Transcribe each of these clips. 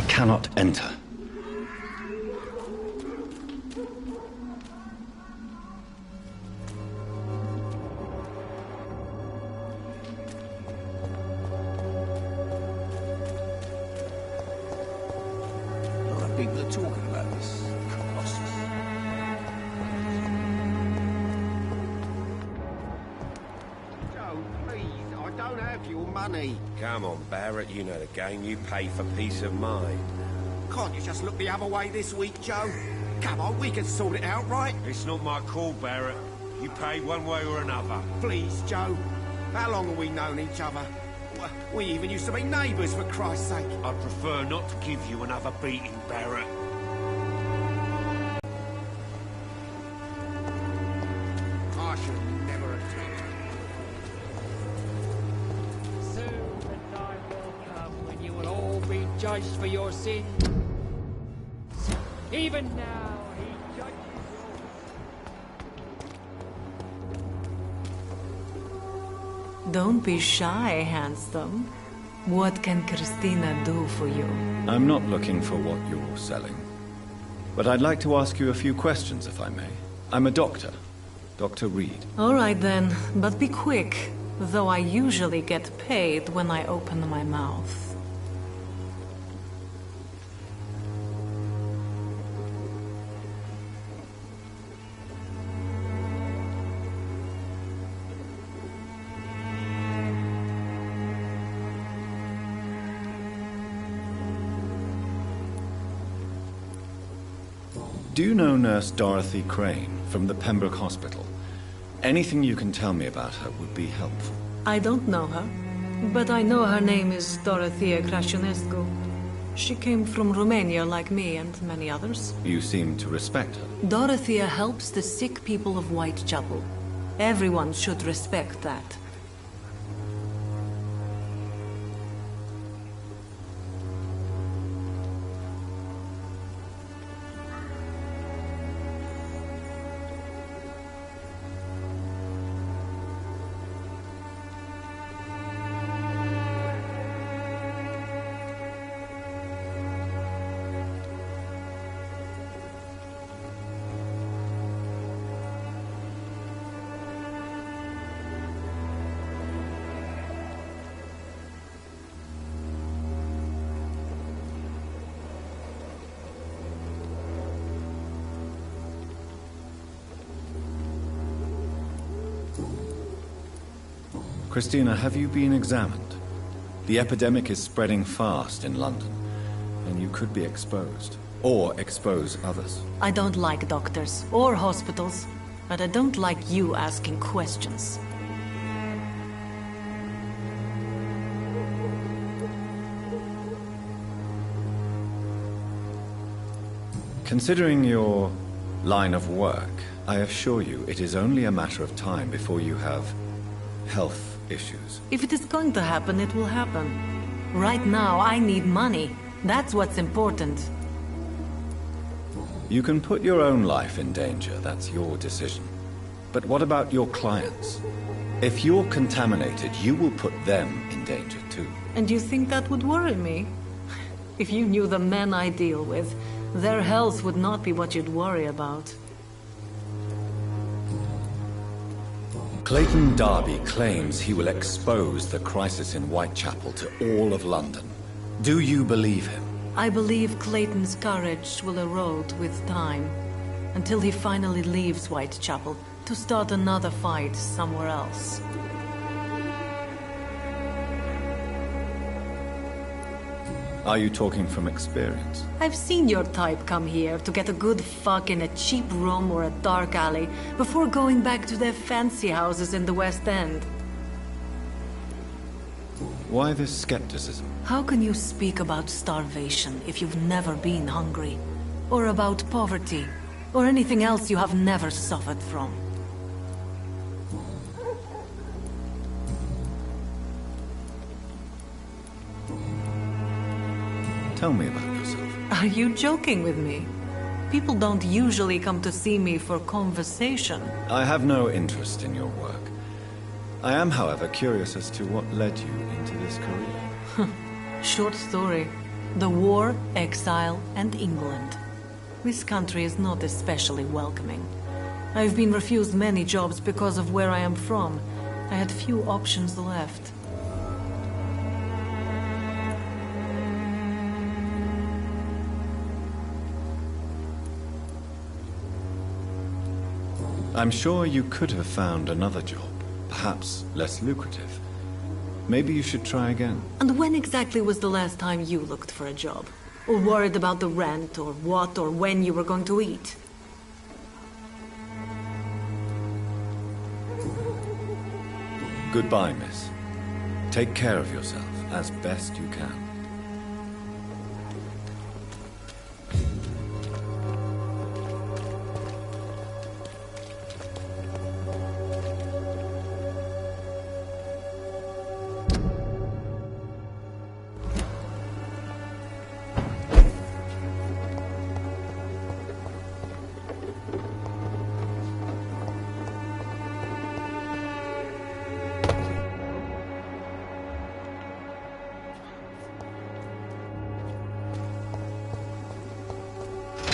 cannot enter. A lot of people are talking about this. Joe, please, I don't have your money. Come on, Barrett, you know the game. You pay for peace of mind. Can't you just look the other way this week, Joe? Come on, we can sort it out, right? It's not my call, Barrett. You pay one way or another. Please, Joe. How long have we known each other? We even used to be neighbours, for Christ's sake. I'd prefer not to give you another beating, Barrett. I should never have taken Soon the time will come when you will all be judged for your sins. Even now, he judges you. Don't be shy, handsome. What can Christina do for you? I'm not looking for what you're selling. But I'd like to ask you a few questions, if I may. I'm a doctor. Dr. Reed. All right then, but be quick. Though I usually get paid when I open my mouth. Do you know Nurse Dorothy Crane from the Pembroke Hospital? Anything you can tell me about her would be helpful. I don't know her, but I know her name is Dorothea Crăciunescu. She came from Romania like me and many others. You seem to respect her. Dorothea helps the sick people of Whitechapel. Everyone should respect that. Christina, have you been examined? The epidemic is spreading fast in London, and you could be exposed. Or expose others. I don't like doctors or hospitals, but I don't like you asking questions. Considering your line of work, I assure you it is only a matter of time before you have health issues. If it is going to happen, it will happen. Right now, I need money. That's what's important. You can put your own life in danger, that's your decision. But what about your clients? If you're contaminated, you will put them in danger too. And you think that would worry me? If you knew the men I deal with, their health would not be what you'd worry about. Clayton Darby claims he will expose the crisis in Whitechapel to all of London. Do you believe him? I believe Clayton's courage will erode with time, until he finally leaves Whitechapel to start another fight somewhere else. Are you talking from experience? I've seen your type come here to get a good fuck in a cheap room or a dark alley before going back to their fancy houses in the West End. Why this skepticism? How can you speak about starvation if you've never been hungry? Or about poverty? Or anything else you have never suffered from? Tell me about yourself. Are you joking with me? People don't usually come to see me for conversation. I have no interest in your work. I am, however, curious as to what led you into this career. Short story. The war, exile, and England. This country is not especially welcoming. I've been refused many jobs because of where I am from. I had few options left. I'm sure you could have found another job, perhaps less lucrative. Maybe you should try again. And when exactly was the last time you looked for a job? Or worried about the rent, or what, or when you were going to eat? Goodbye, miss. Take care of yourself as best you can.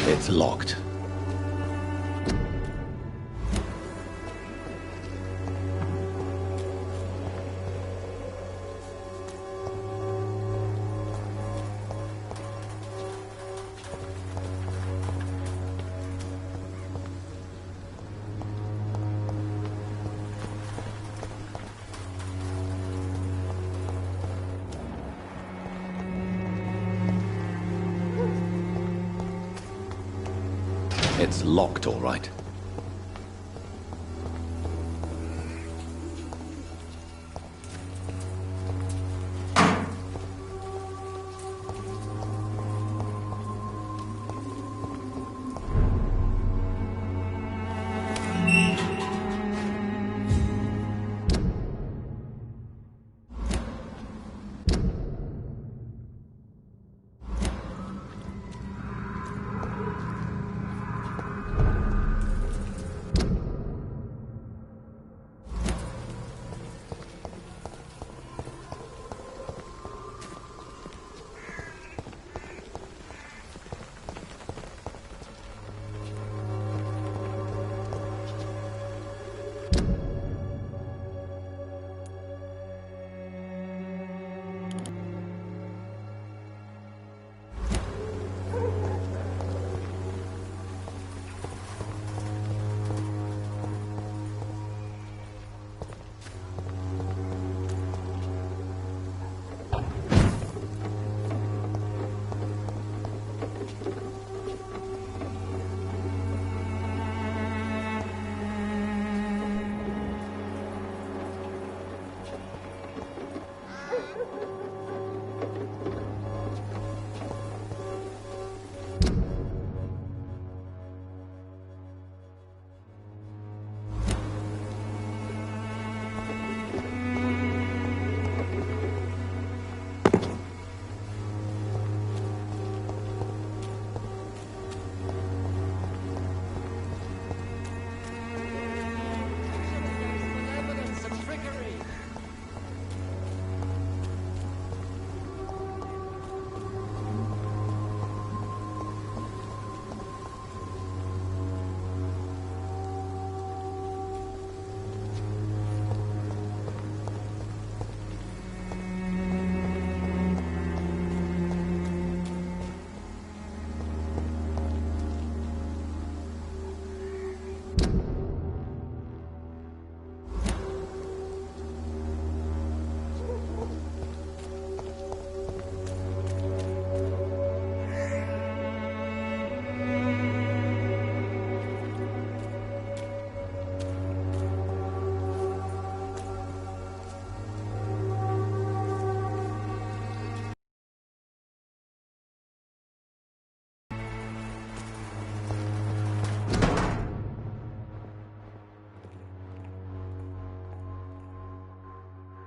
It's locked. It's locked, all right.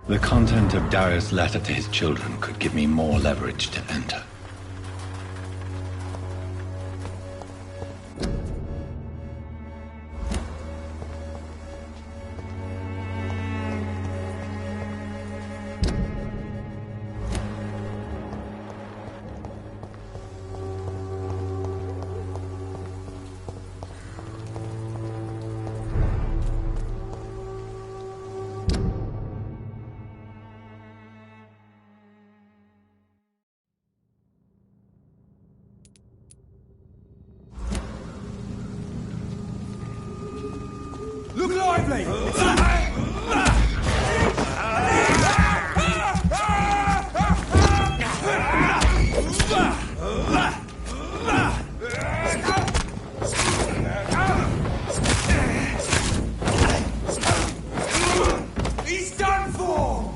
The content of Darius' letter to his children could give me more leverage to enter. Look lively! He's done for!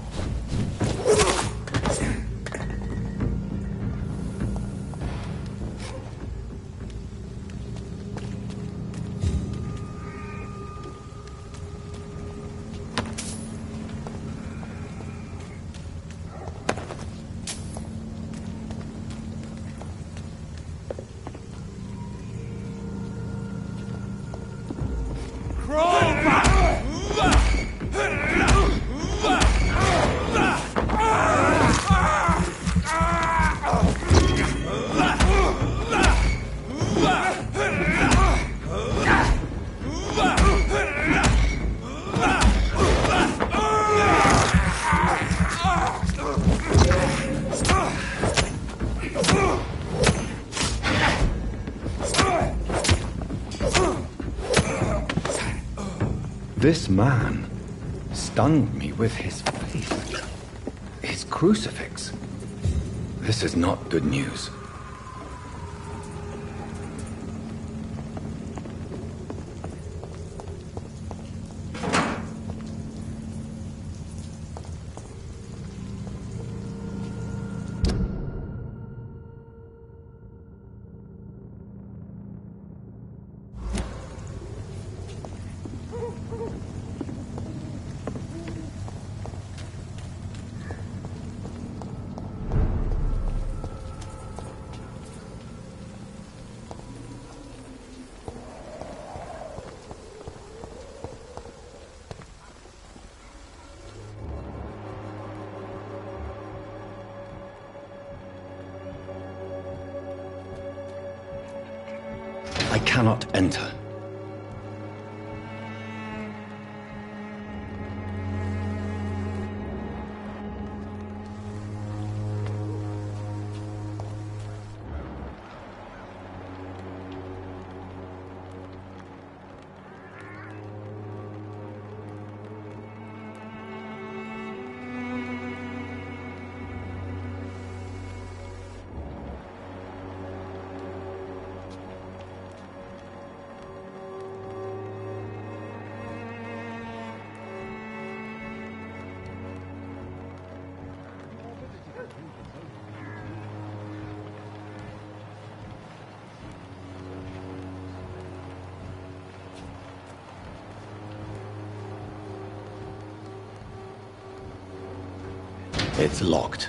This man stunned me with his faith. His crucifix. This is not good news. I cannot enter. It's locked.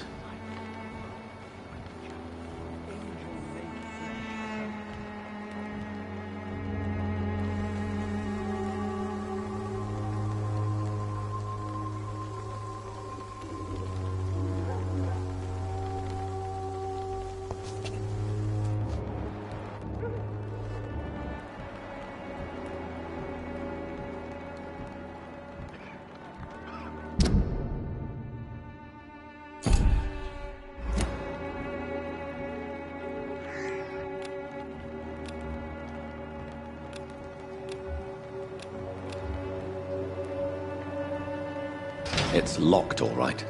It's locked, all right.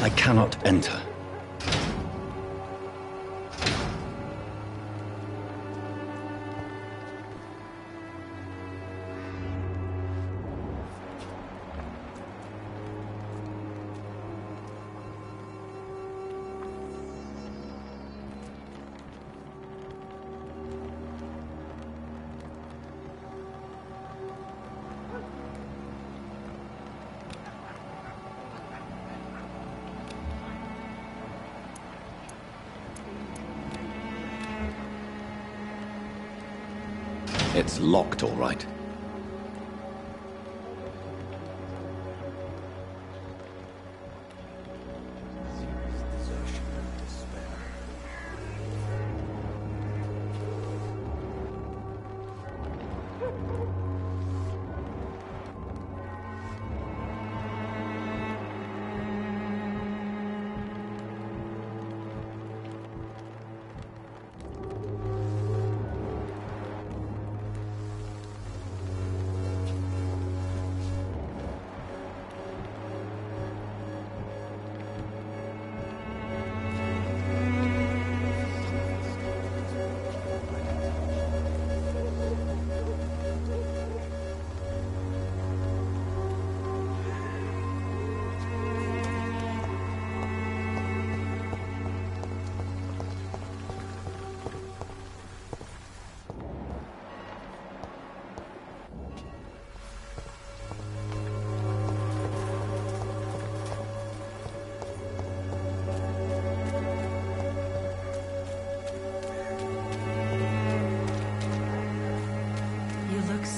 I cannot enter. It's locked, all right.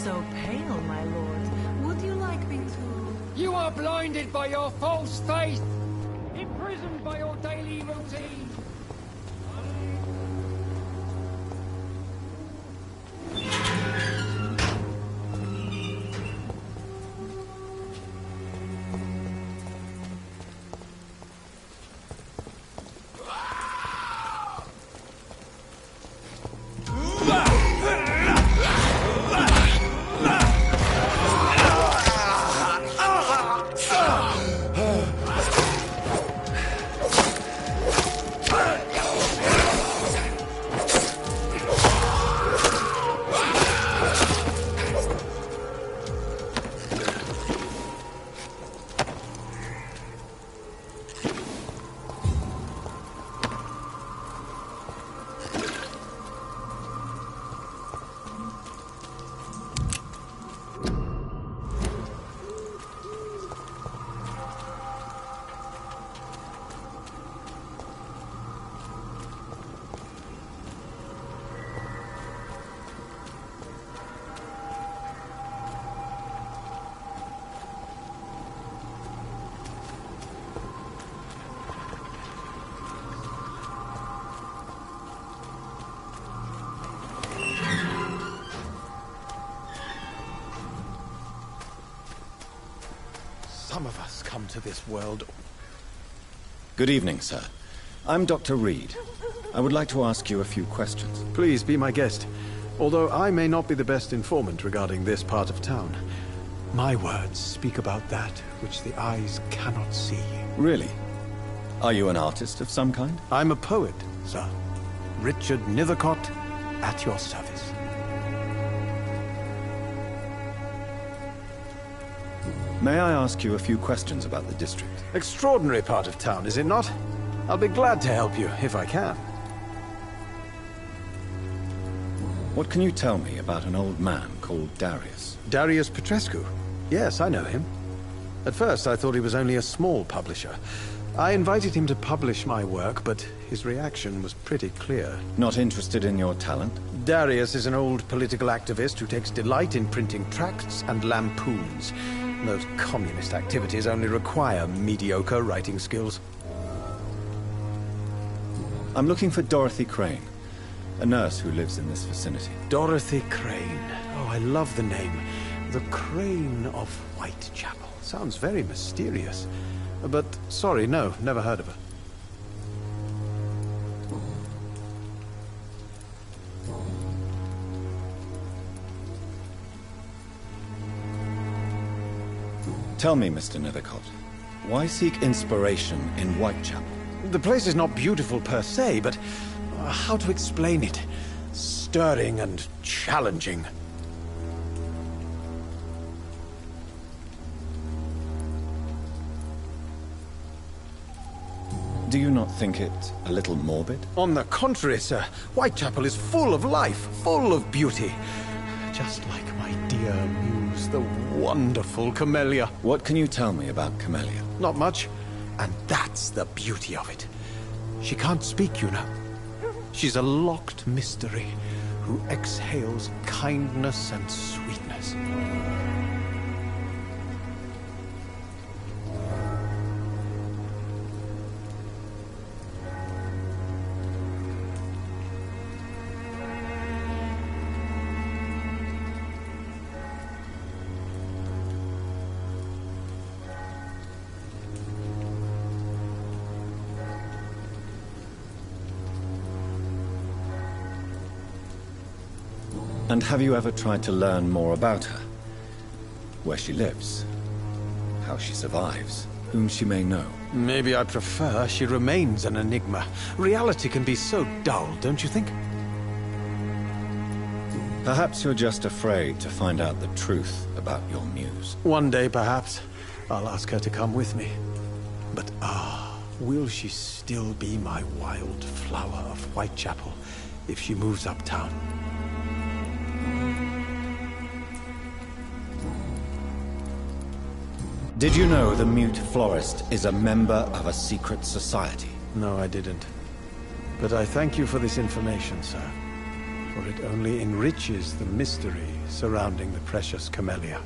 So pale, my lord. Would you like me to... You are blinded by your false faith, imprisoned by your daily routine. Some of us come to this world. Good evening, sir. I'm Dr. Reed. I would like to ask you a few questions. Please be my guest. Although I may not be the best informant regarding this part of town, my words speak about that which the eyes cannot see. Really? Are you an artist of some kind? I'm a poet, sir. Richard Nethercott, at your service. May I ask you a few questions about the district? Extraordinary part of town, is it not? I'll be glad to help you, if I can. What can you tell me about an old man called Darius? Darius Petrescu? Yes, I know him. At first, I thought he was only a small publisher. I invited him to publish my work, but his reaction was pretty clear. Not interested in your talent? Darius is an old political activist who takes delight in printing tracts and lampoons. Those communist activities only require mediocre writing skills. I'm looking for Dorothy Crane, a nurse who lives in this vicinity. Dorothy Crane. Oh, I love the name. The Crane of Whitechapel. Sounds very mysterious. But, sorry, no, never heard of her. Tell me, Mr. Nethercott, why seek inspiration in Whitechapel? The place is not beautiful per se, but how to explain it? Stirring and challenging. Do you not think it a little morbid? On the contrary, sir. Whitechapel is full of life, full of beauty. Just like my dear muse, the wonderful Camellia. What can you tell me about Camellia? Not much. And that's the beauty of it. She can't speak, you know. She's a locked mystery who exhales kindness and sweetness. And have you ever tried to learn more about her? Where she lives? How she survives? Whom she may know? Maybe I prefer she remains an enigma. Reality can be so dull, don't you think? Perhaps you're just afraid to find out the truth about your muse. One day, perhaps, I'll ask her to come with me. But will she still be my wild flower of Whitechapel if she moves uptown? Did you know the Mute Florist is a member of a secret society? No, I didn't. But I thank you for this information, sir. For it only enriches the mystery surrounding the precious camellia.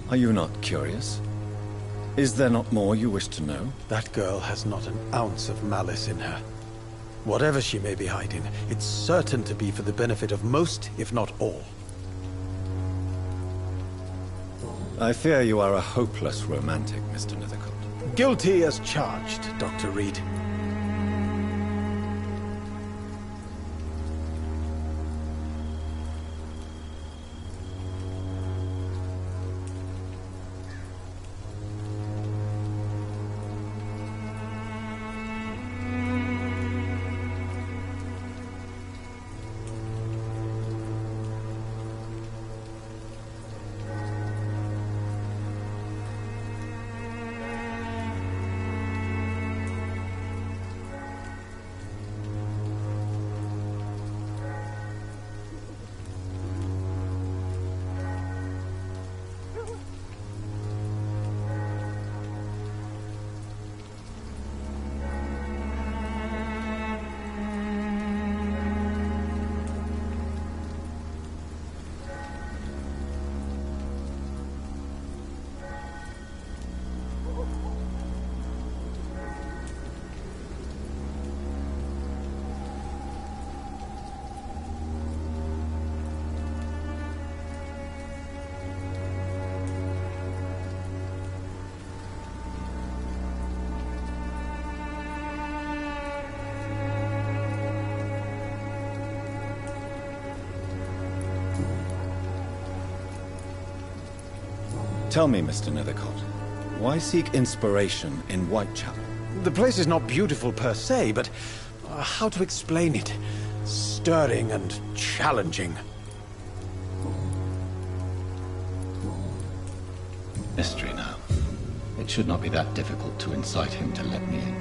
Are you not curious? Is there not more you wish to know? That girl has not an ounce of malice in her. Whatever she may be hiding, it's certain to be for the benefit of most, if not all. I fear you are a hopeless romantic, Mr. Nethercott. Guilty as charged, Dr. Reed. Tell me, Mr. Nethercott, why seek inspiration in Whitechapel? The place is not beautiful per se, but how to explain it? Stirring and challenging. Mystery now. It should not be that difficult to incite him to let me in.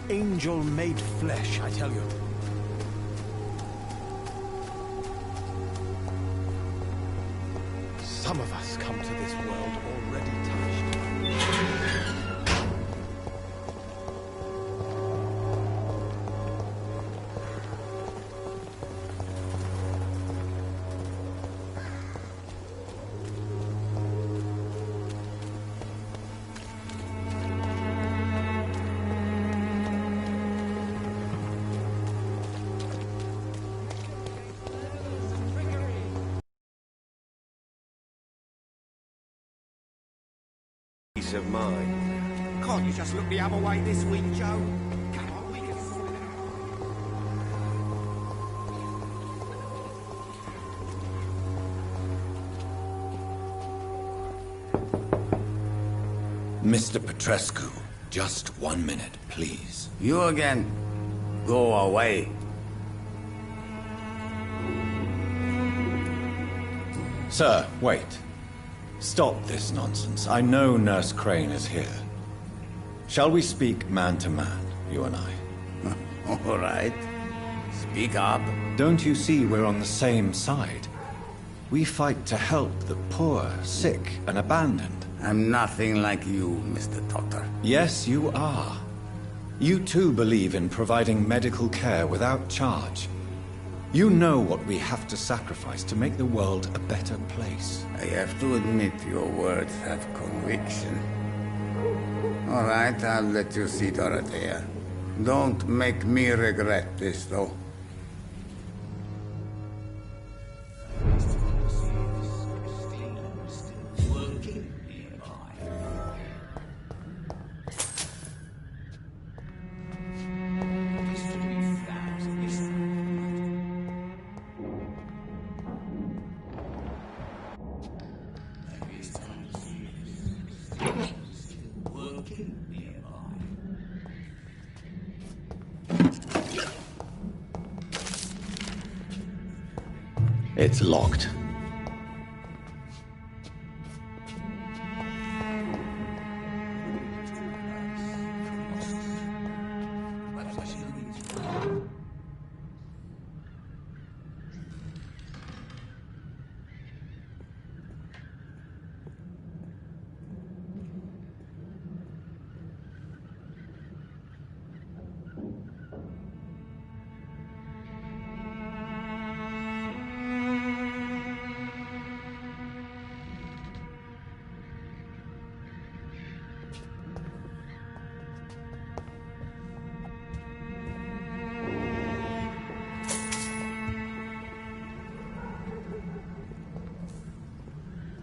Angel made flesh, I tell you. Some of us come to this world already touched. Peace of mind. Can't you just look the other way this week, Joe? Come on, we can sort it out. Mr. Petrescu, just 1 minute, please. You again. Go away. Sir, wait. Stop this nonsense. I know Nurse Crane is here. Shall we speak man to man, you and I? All right. Speak up. Don't you see we're on the same side? We fight to help the poor, sick, and abandoned. I'm nothing like you, Mr. Doctor. Yes, you are. You too believe in providing medical care without charge. You know what we have to sacrifice to make the world a better place. I have to admit your words have conviction. All right, I'll let you see Dorothea. Don't make me regret this, though. It's locked.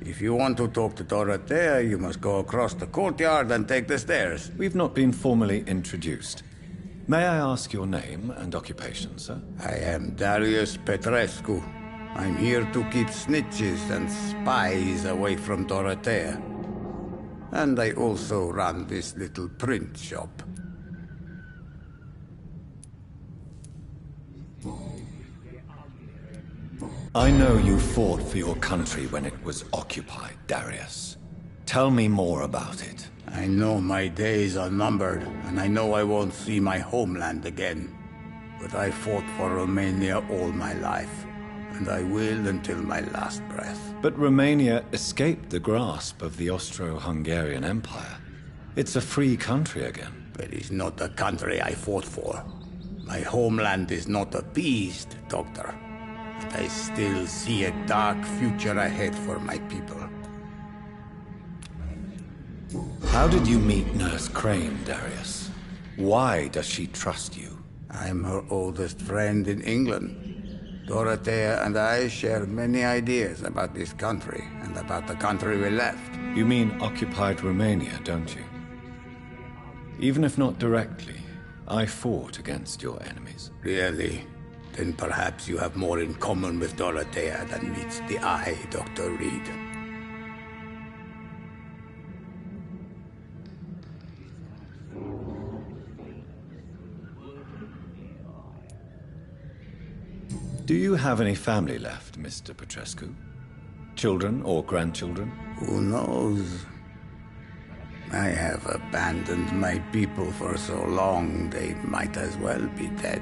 If you want to talk to Dorothea, you must go across the courtyard and take the stairs. We've not been formally introduced. May I ask your name and occupation, sir? I am Darius Petrescu. I'm here to keep snitches and spies away from Dorothea. And I also run this little print shop. I know you fought for your country when it was occupied, Darius. Tell me more about it. I know my days are numbered, and I know I won't see my homeland again. But I fought for Romania all my life, and I will until my last breath. But Romania escaped the grasp of the Austro-Hungarian Empire. It's a free country again. But it's not the country I fought for. My homeland is not appeased, Doctor. And I still see a dark future ahead for my people. How did you meet Nurse Crane, Darius? Why does she trust you? I'm her oldest friend in England. Dorothea and I share many ideas about this country and about the country we left. You mean occupied Romania, don't you? Even if not directly, I fought against your enemies. Really? Then perhaps you have more in common with Dorothea than meets the eye, Dr. Reed. Do you have any family left, Mr. Petrescu? Children or grandchildren? Who knows? I have abandoned my people for so long, they might as well be dead.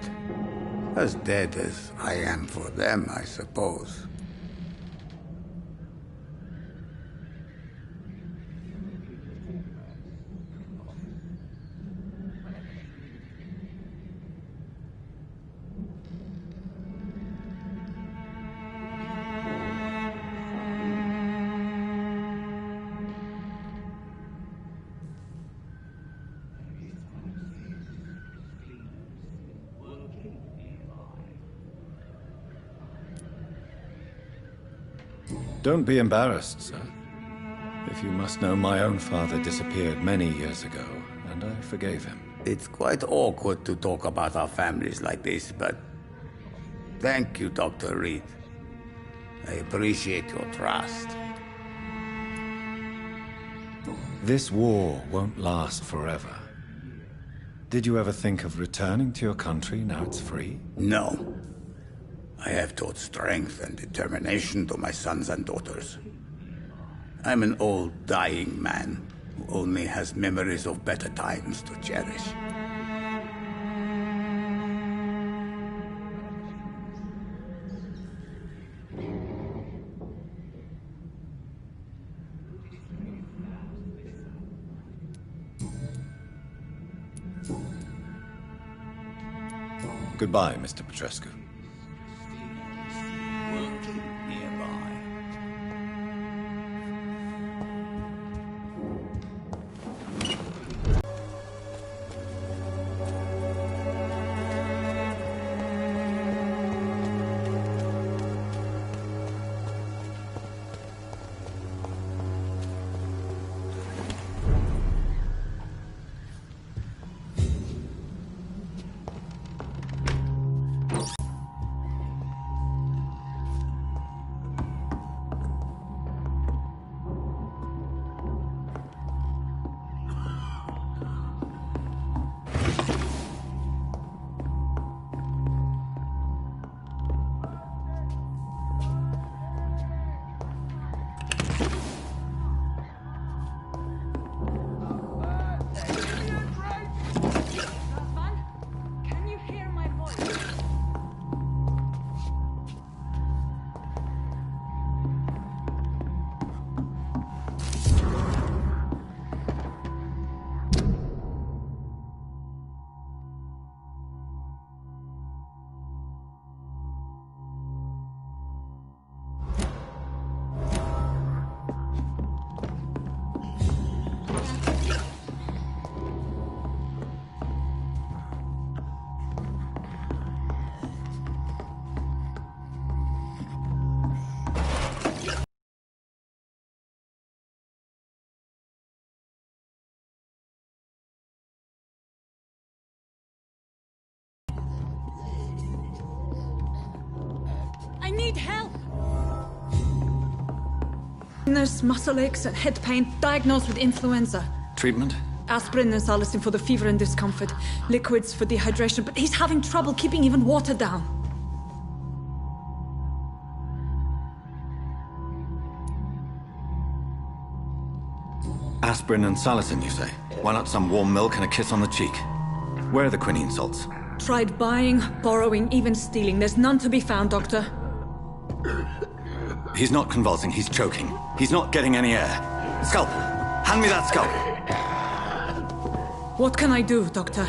As dead as I am for them, I suppose. Don't be embarrassed, sir. If you must know, my own father disappeared many years ago, and I forgave him. It's quite awkward to talk about our families like this, but thank you, Dr. Reed. I appreciate your trust. This war won't last forever. Did you ever think of returning to your country now it's free? No. I have taught strength and determination to my sons and daughters. I'm an old, dying man who only has memories of better times to cherish. Goodbye, Mr. Petrescu. need help! Muscle aches and head pain, diagnosed with influenza. Treatment? Aspirin and salicin for the fever and discomfort. Liquids for dehydration, but he's having trouble keeping even water down. Aspirin and salicin, you say? Why not some warm milk and a kiss on the cheek? Where are the quinine salts? Tried buying, borrowing, even stealing. There's none to be found, Doctor. He's not convulsing, he's choking. He's not getting any air. Scalp! Hand me that scalp! What can I do, Doctor?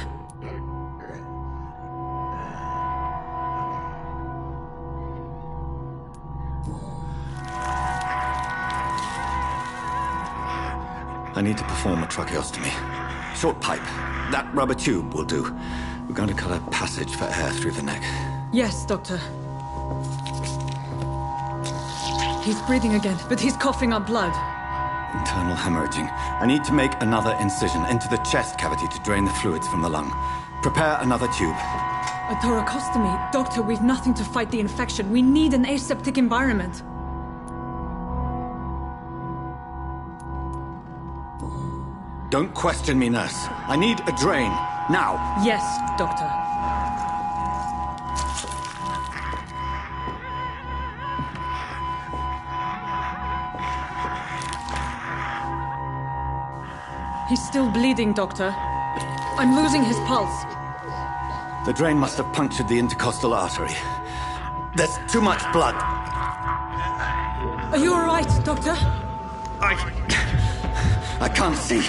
I need to perform a tracheostomy. Short pipe. That rubber tube will do. We're going to cut a passage for air through the neck. Yes, Doctor. He's breathing again, but he's coughing up blood. Internal hemorrhaging. I need to make another incision into the chest cavity to drain the fluids from the lung. Prepare another tube. A thoracostomy? Doctor, we've nothing to fight the infection. We need an aseptic environment. Don't question me, nurse. I need a drain. Now. Yes, Doctor. He's still bleeding, Doctor. I'm losing his pulse. The drain must have punctured the intercostal artery. There's too much blood. Are you all right, Doctor? I can't see.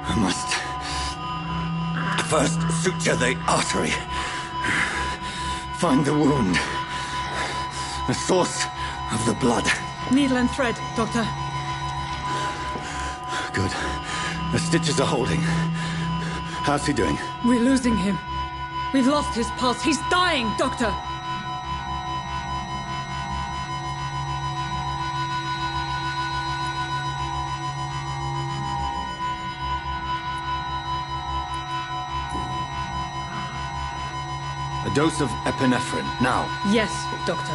I must first suture the artery. Find the wound. The source of the blood. Needle and thread, Doctor. Good. The stitches are holding. How's he doing? We're losing him. We've lost his pulse. He's dying, Doctor! A dose of epinephrine, now. Yes, Doctor.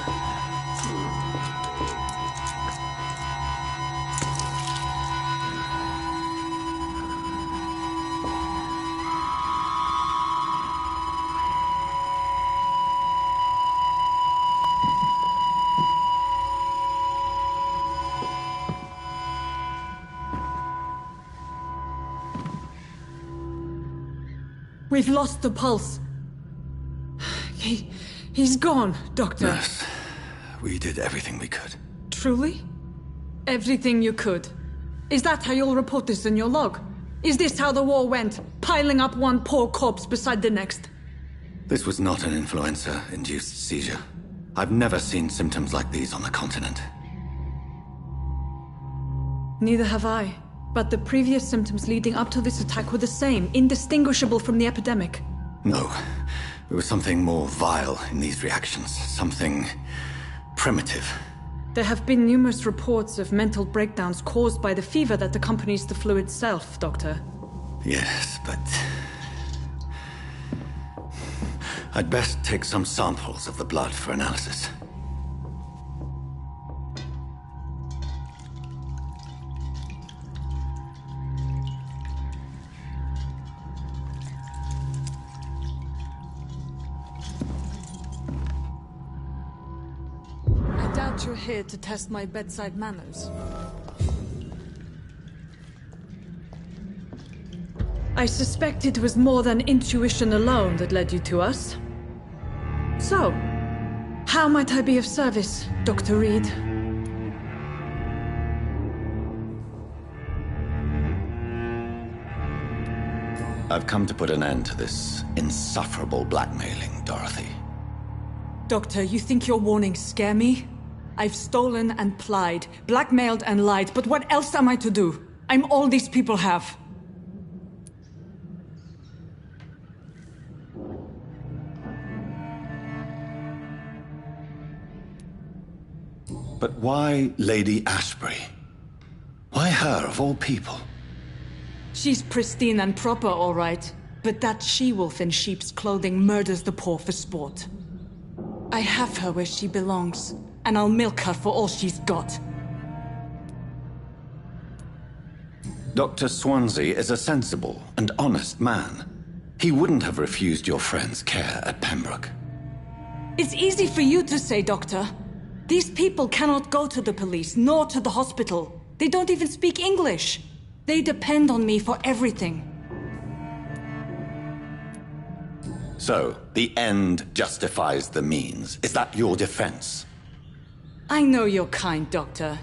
We've lost the pulse. He's gone, Doctor. Nurse, we did everything we could. Truly? Everything you could? Is that how you'll report this in your log? Is this how the war went? Piling up one poor corpse beside the next? This was not an influenza-induced seizure. I've never seen symptoms like these on the continent. Neither have I. But the previous symptoms leading up to this attack were the same, indistinguishable from the epidemic. No. There was something more vile in these reactions. Something primitive. There have been numerous reports of mental breakdowns caused by the fever that accompanies the flu itself, Doctor. Yes, but... I'd best take some samples of the blood for analysis. You're here to test my bedside manners. I suspect it was more than intuition alone that led you to us. So, how might I be of service, Dr. Reed? I've come to put an end to this insufferable blackmailing, Dorothy. Doctor, you think your warnings scare me? I've stolen and plied, blackmailed and lied, but what else am I to do? I'm all these people have. But why Lady Ashbury? her, of all people? She's pristine and proper, all right. But that she-wolf in sheep's clothing murders the poor for sport. I have her where she belongs, and I'll milk her for all she's got. Dr. Swansea is a sensible and honest man. He wouldn't have refused your friend's care at Pembroke. It's easy for you to say, Doctor. These people cannot go to the police, nor to the hospital. They don't even speak English. They depend on me for everything. So, the end justifies the means. Is that your defense? I know you're kind, Doctor.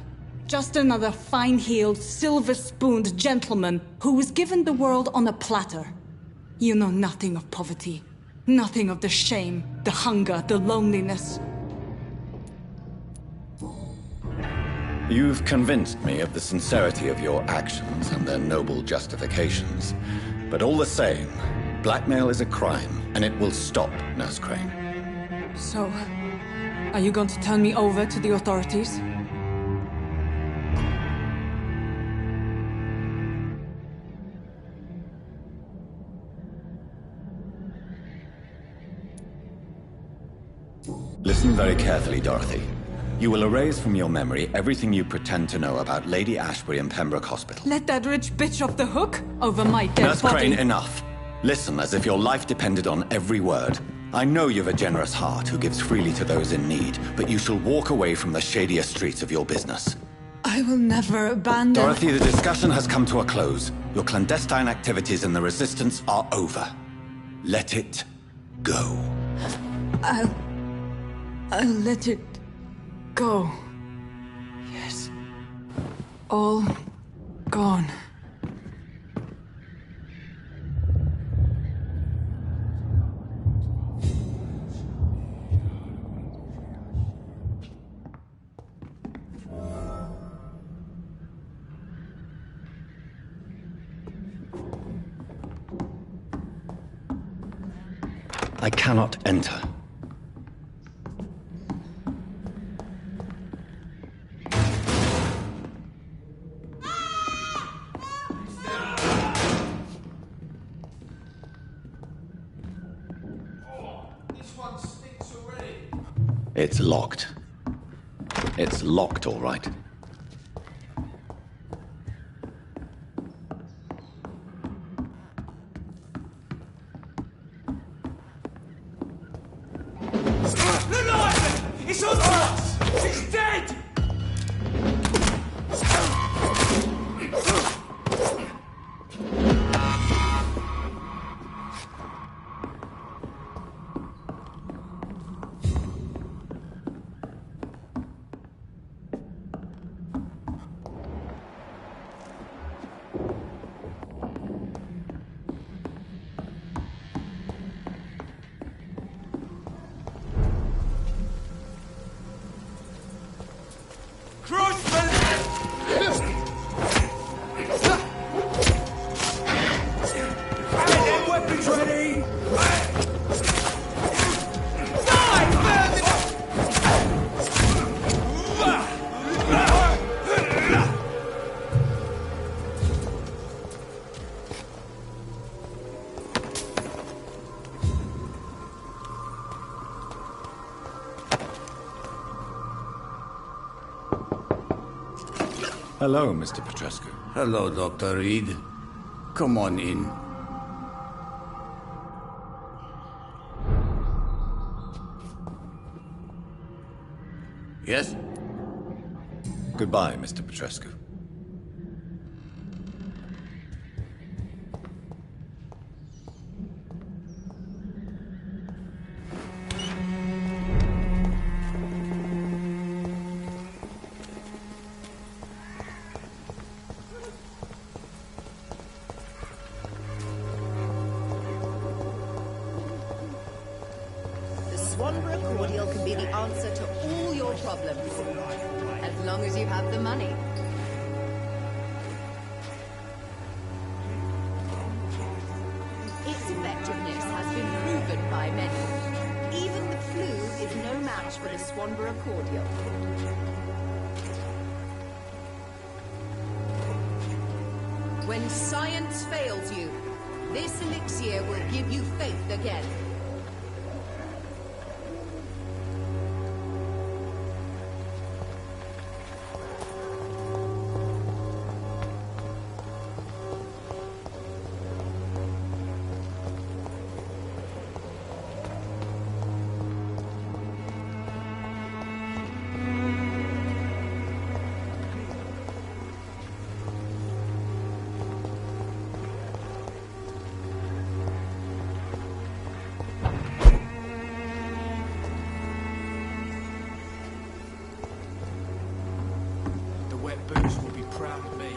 Just another fine-heeled, silver-spooned gentleman who was given the world on a platter. You know nothing of poverty. Nothing of the shame, the hunger, the loneliness. You've convinced me of the sincerity of your actions and their noble justifications. But all the same, blackmail is a crime, and it will stop, Nurse Crane. So, are you going to turn me over to the authorities? Listen very carefully, Dorothy. You will erase from your memory everything you pretend to know about Lady Ashbury and Pembroke Hospital. Let that rich bitch off the hook over my dead Nurse body. Crane, enough. Listen as if your life depended on every word. I know you've a generous heart who gives freely to those in need, but you shall walk away from the shadier streets of your business. I will never abandon... Dorothy, the discussion has come to a close. Your clandestine activities in the Resistance are over. Let it go. I'll let it go. Yes. All gone. I cannot enter. It's locked. It's locked, all right. It's on us! She's dead! Hello, Mr. Petrescu. Hello, Dr. Reed. Come on in. Yes? Goodbye, Mr. Petrescu. Swanborough cordial can be the answer to all your problems, as long as you have the money. Its effectiveness has been proven by many. Even the flu is no match for the Swanborough cordial. When science fails you, this elixir will give you faith again. Boots will be proud of me.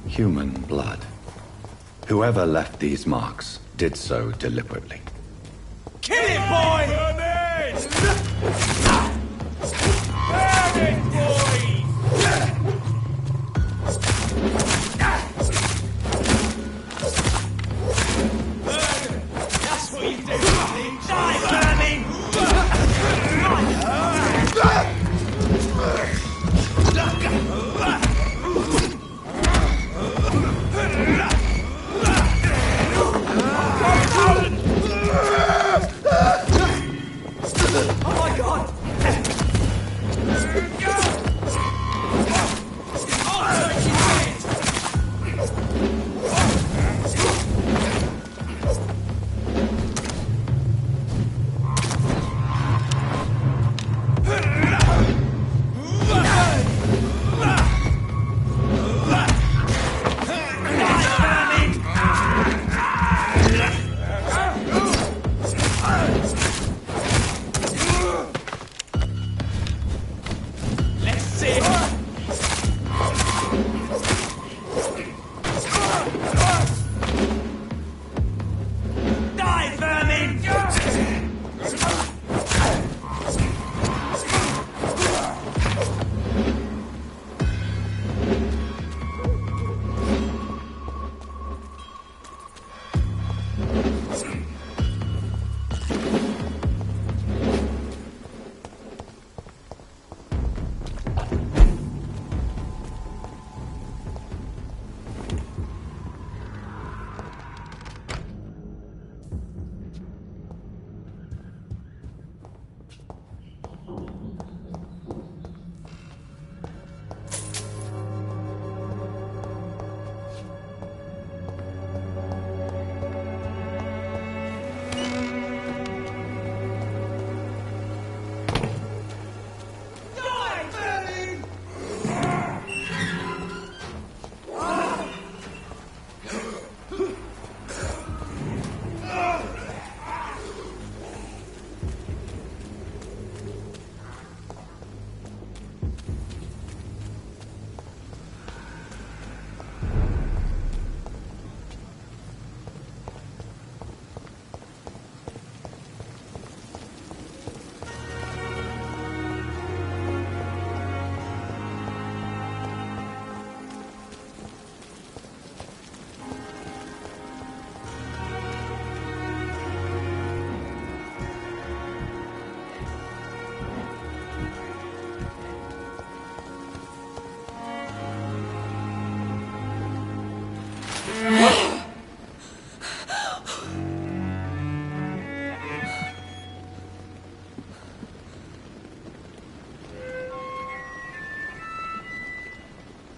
Human blood. Whoever left these marks did so deliberately. Kill it, boy! Burn it, boy! That's what you do! Die, burning!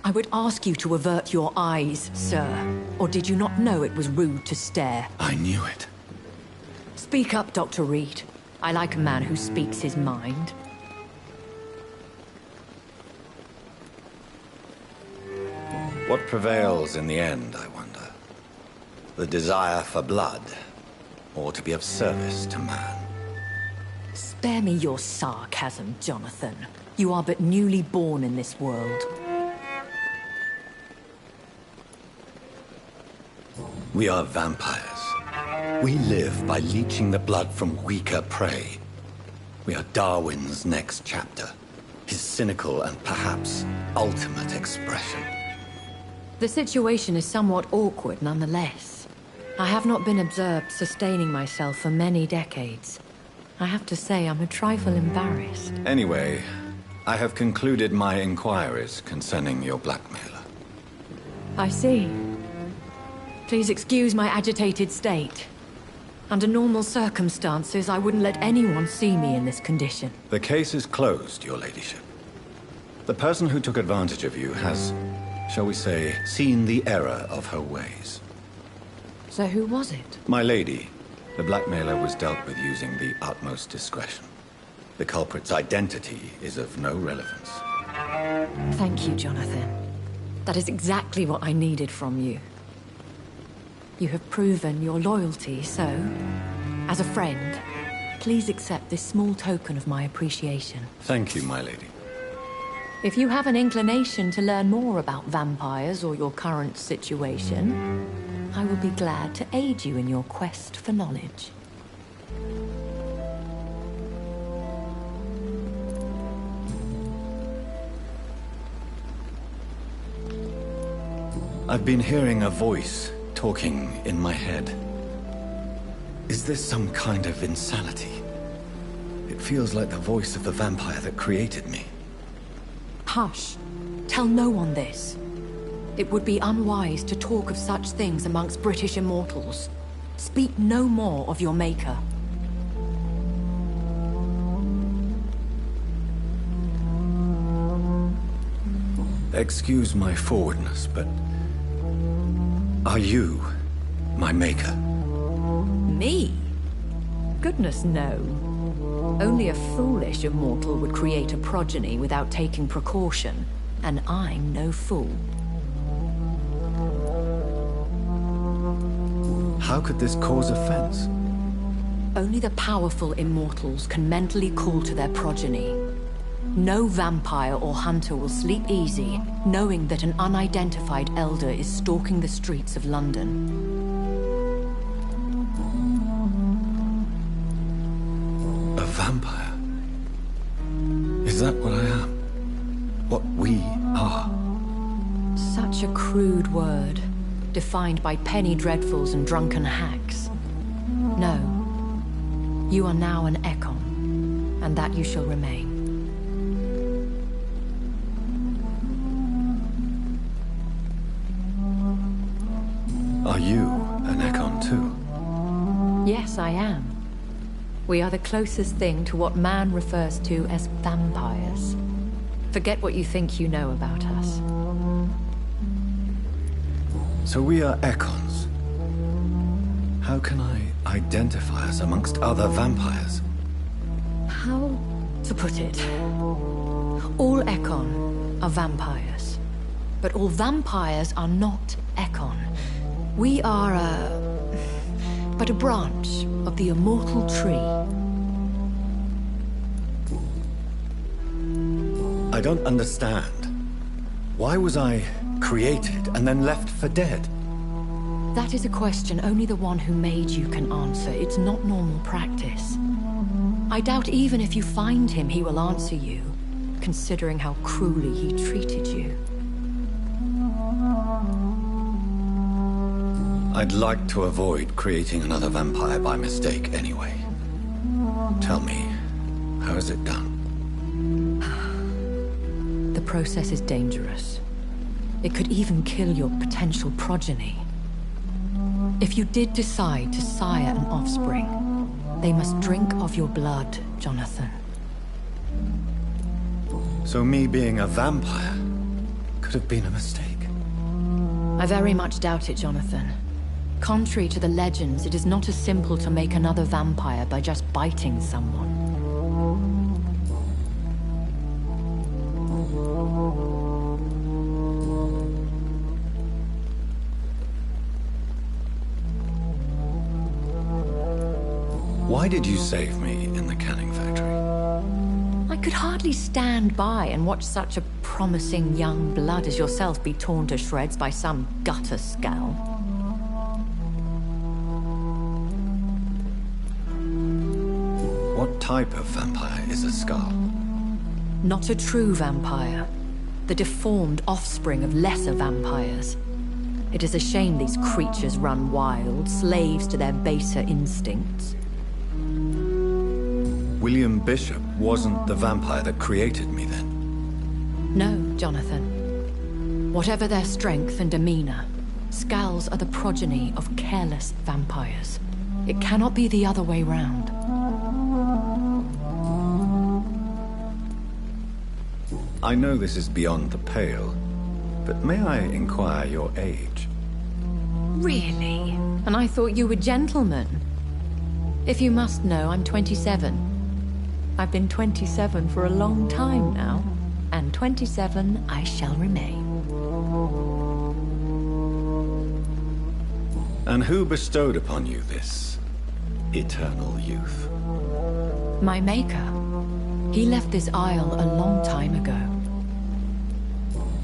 I would ask you to avert your eyes, sir. Or did you not know it was rude to stare? I knew it. Speak up, Dr. Reed. I like a man who speaks his mind. What prevails in the end, I wonder? The desire for blood, or to be of service to man? Spare me your sarcasm, Jonathan. You are but newly born in this world. We are vampires. We live by leeching the blood from weaker prey. We are Darwin's next chapter. His cynical and perhaps ultimate expression. The situation is somewhat awkward nonetheless. I have not been observed sustaining myself for many decades. I have to say I'm a trifle embarrassed. Anyway, I have concluded my inquiries concerning your blackmailer. I see. Please excuse my agitated state. Under normal circumstances, I wouldn't let anyone see me in this condition. The case is closed, your ladyship. The person who took advantage of you has, shall we say, seen the error of her ways. So who was it? My lady, the blackmailer was dealt with using the utmost discretion. The culprit's identity is of no relevance. Thank you, Jonathan. That is exactly what I needed from you. You have proven your loyalty, so, as a friend, please accept this small token of my appreciation. Thank you, my lady. If you have an inclination to learn more about vampires or your current situation, I will be glad to aid you in your quest for knowledge. I've been hearing a voice talking in my head. Is this some kind of insanity? It feels like the voice of the vampire that created me. Hush. Tell no one this. It would be unwise to talk of such things amongst British immortals. Speak no more of your maker. Excuse my forwardness, but are you my maker? Me? Goodness, no. Only a foolish immortal would create a progeny without taking precaution, and I'm no fool. How could this cause offense? Only the powerful immortals can mentally call to their progeny. No vampire or hunter will sleep easy, knowing that an unidentified elder is stalking the streets of London. A vampire? Is that what I am? What we are? Such a crude word, defined by penny dreadfuls and drunken hacks. No. You are now an Ekon, and that you shall remain. Are you an Ekon too? Yes, I am. We are the closest thing to what man refers to as vampires. Forget what you think you know about us. So we are Ekons. How can I identify us amongst other vampires? How to put it? All Ekon are vampires. But all vampires are not Ekon. We are but a branch of the immortal tree. I don't understand. Why was I created and then left for dead? That is a question only the one who made you can answer. It's not normal practice. I doubt even if you find him, he will answer you, considering how cruelly he treated you. I'd like to avoid creating another vampire by mistake anyway. Tell me, how is it done? The process is dangerous. It could even kill your potential progeny. If you did decide to sire an offspring, they must drink of your blood, Jonathan. So me being a vampire could have been a mistake? I very much doubt it, Jonathan. Contrary to the legends, it is not as simple to make another vampire by just biting someone. Why did you save me in the canning factory? I could hardly stand by and watch such a promising young blood as yourself be torn to shreds by some gutter scowl. What type of vampire is a Skull? Not a true vampire. The deformed offspring of lesser vampires. It is a shame these creatures run wild, slaves to their baser instincts. William Bishop wasn't the vampire that created me, then? No, Jonathan. Whatever their strength and demeanor, Skulls are the progeny of careless vampires. It cannot be the other way round. I know this is beyond the pale, but may I inquire your age? Really? And I thought you were gentlemen. If you must know, I'm 27. I've been 27 for a long time now, and 27 I shall remain. And who bestowed upon you this eternal youth? My maker. He left this isle a long time ago.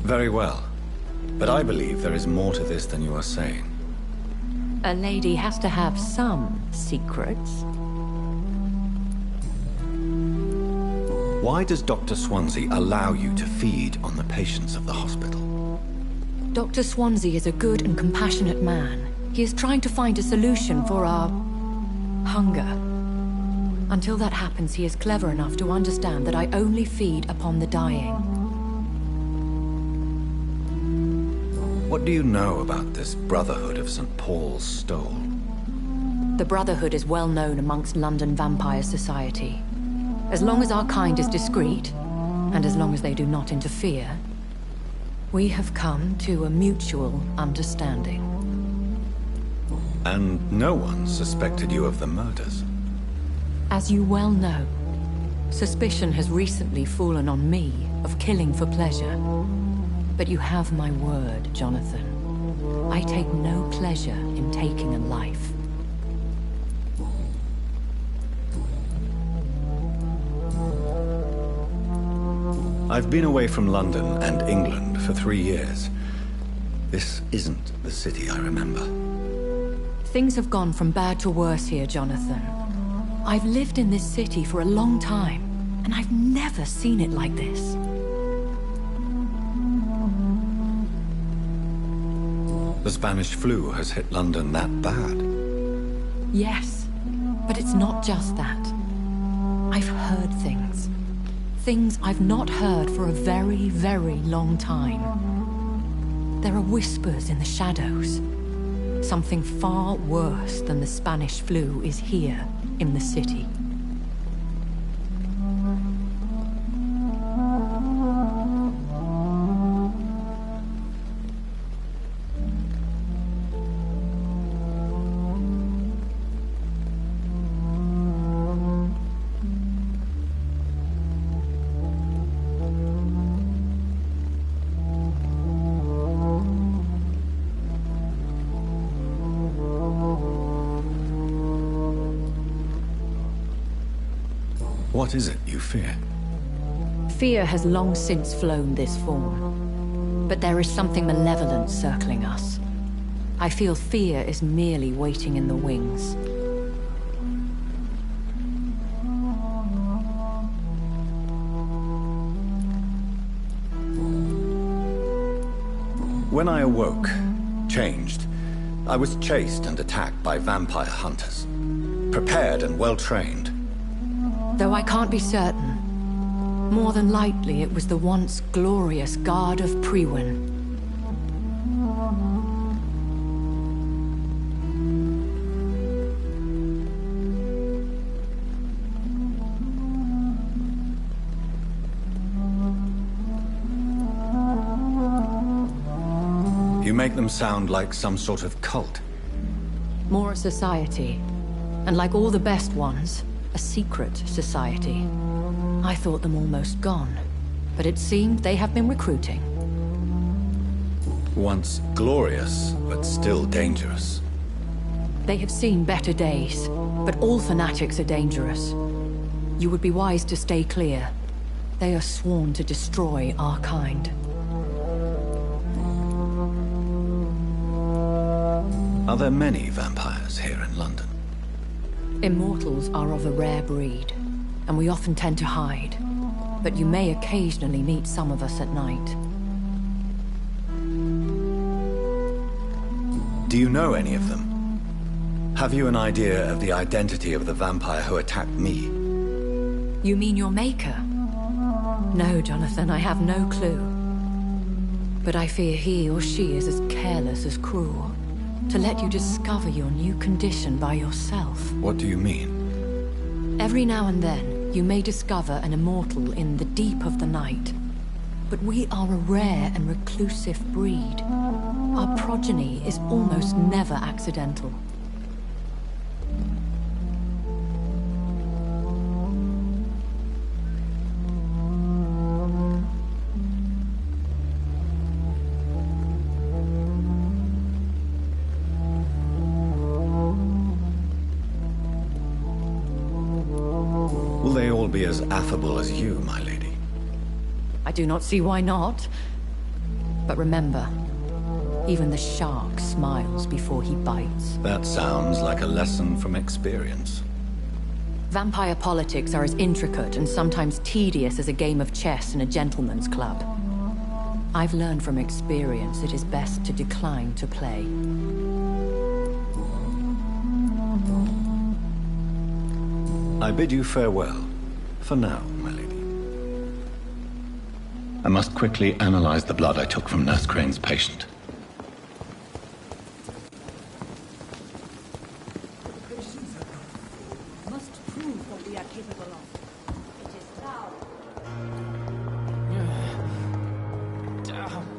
Very well. But I believe there is more to this than you are saying. A lady has to have some secrets. Why does Dr. Swansea allow you to feed on the patients of the hospital? Dr. Swansea is a good and compassionate man. He is trying to find a solution for our hunger. Until that happens, he is clever enough to understand that I only feed upon the dying. What do you know about this Brotherhood of St. Paul's Stole? The Brotherhood is well known amongst London Vampire Society. As long as our kind is discreet, and as long as they do not interfere, we have come to a mutual understanding. And no one suspected you of the murders? As you well know, suspicion has recently fallen on me of killing for pleasure. But you have my word, Jonathan. I take no pleasure in taking a life. I've been away from London and England for 3 years. This isn't the city I remember. Things have gone from bad to worse here, Jonathan. I've lived in this city for a long time, and I've never seen it like this. The Spanish flu has hit London that bad? Yes, but it's not just that. I've heard things. Things I've not heard for a very, very long time. There are whispers in the shadows. Something far worse than the Spanish flu is here in the city. What is it you fear? Fear has long since flown this form. But there is something malevolent circling us. I feel fear is merely waiting in the wings. When I awoke, changed, I was chased and attacked by vampire hunters. Prepared and well-trained. Though I can't be certain, more than likely it was the once glorious Guard of Priwen. You make them sound like some sort of cult. More a society, and like all the best ones, a secret society. I thought them almost gone, but it seemed they have been recruiting. Once glorious, but still dangerous. They have seen better days, but all fanatics are dangerous. You would be wise to stay clear. They are sworn to destroy our kind. Are there many vampires here in London? Immortals are of a rare breed. and we often tend to hide. But you may occasionally meet some of us at night. Do you know any of them? Have you an idea of the identity of the vampire who attacked me? You mean your maker? No, Jonathan, I have no clue. But I fear he or she is as careless as cruel. To let you discover your new condition by yourself. What do you mean? Every now and then, you may discover an immortal in the deep of the night. But we are a rare and reclusive breed. Our progeny is almost never accidental. Will they all be as affable as you, my lady? I do not see why not. But remember, even the shark smiles before he bites. That sounds like a lesson from experience. Vampire politics are as intricate and sometimes tedious as a game of chess in a gentleman's club. I've learned from experience it is best to decline to play. I bid you farewell. For now, my lady. I must quickly analyze the blood I took from Nurse Crane's patient. Must prove what we are capable of. It is thou. Damn.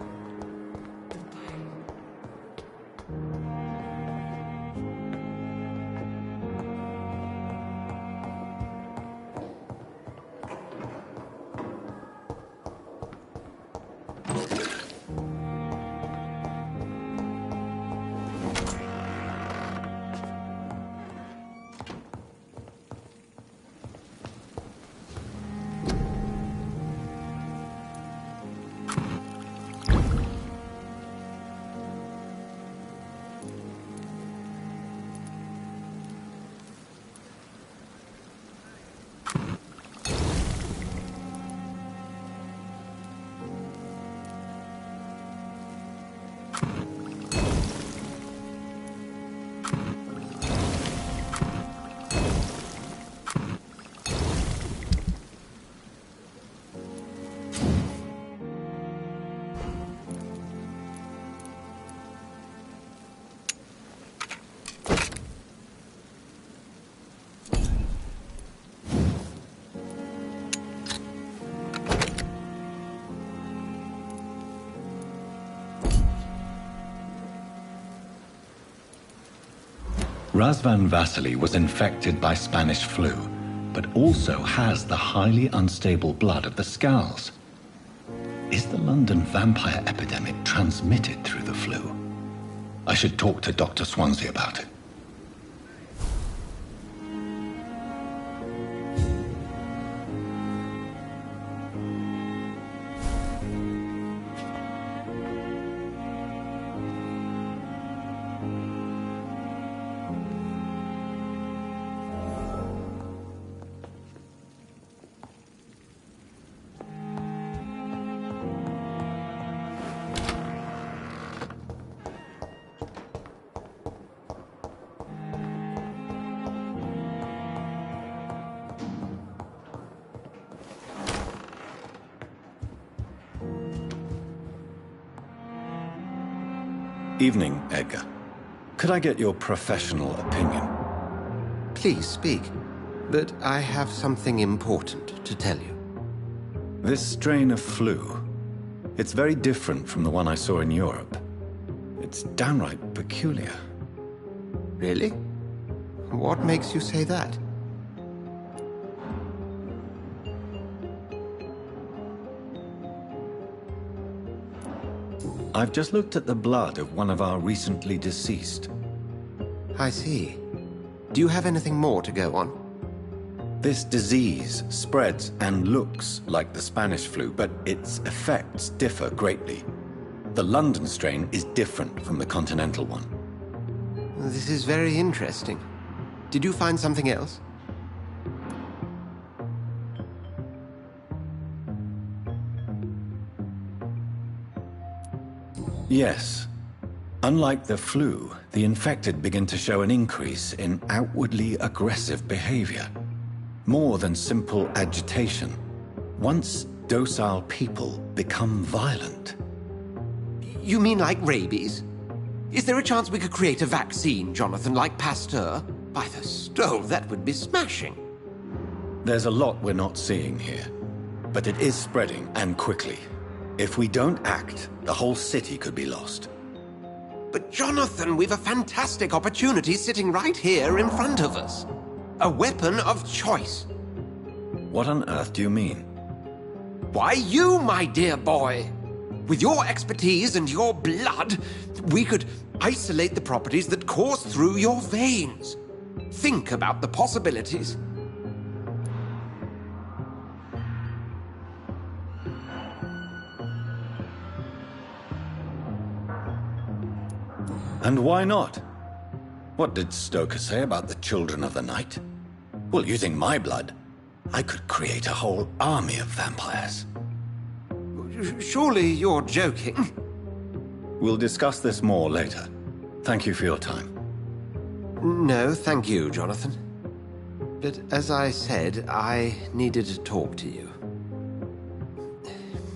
Razvan Vasily was infected by Spanish flu, but also has the highly unstable blood of the Scowls. Is the London vampire epidemic transmitted through the flu? I should talk to Dr. Swansea about it. Evening, Edgar. Could I get your professional opinion? Please speak, but I have something important to tell you. This strain of flu, it's very different from the one I saw in Europe. It's downright peculiar. Really? What makes you say that? I've just looked at the blood of one of our recently deceased. I see. Do you have anything more to go on? This disease spreads and looks like the Spanish flu, but its effects differ greatly. The London strain is different from the continental one. This is very interesting. Did you find something else? Yes. Unlike the flu, the infected begin to show an increase in outwardly aggressive behavior. More than simple agitation. Once docile people become violent. You mean like rabies? Is there a chance we could create a vaccine, Jonathan, like Pasteur? By the stove, that would be smashing. There's a lot we're not seeing here. But it is spreading, and quickly. If we don't act, the whole city could be lost. But Jonathan, we've a fantastic opportunity sitting right here in front of us. A weapon of choice. What on earth do you mean? Why, you, my dear boy. With your expertise and your blood, we could isolate the properties that course through your veins. Think about the possibilities. And why not? What did Stoker say about the Children of the Night? Well, using my blood, I could create a whole army of vampires. Surely you're joking. We'll discuss this more later. Thank you for your time. No, thank you, Jonathan. But as I said, I needed to talk to you.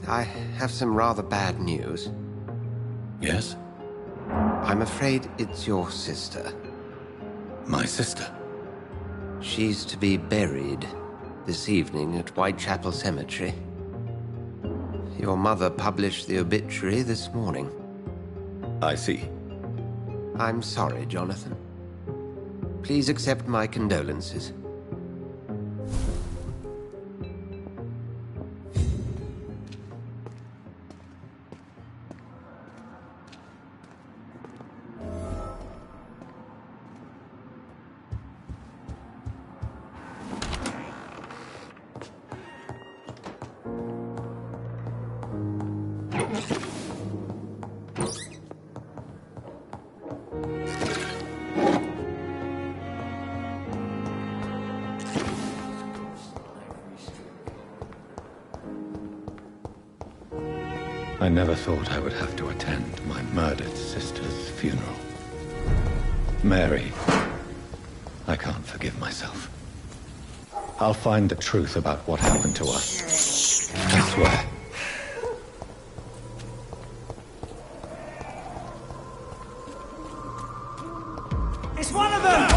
I have some rather bad news. Yes? I'm afraid it's your sister. My sister? She's to be buried this evening at Whitechapel Cemetery. Your mother published the obituary this morning. I see. I'm sorry, Jonathan. Please accept my condolences. I never thought I would have to attend my murdered sister's funeral. Mary, I can't forgive myself. I'll find the truth about what happened to us. I swear. It's one of them!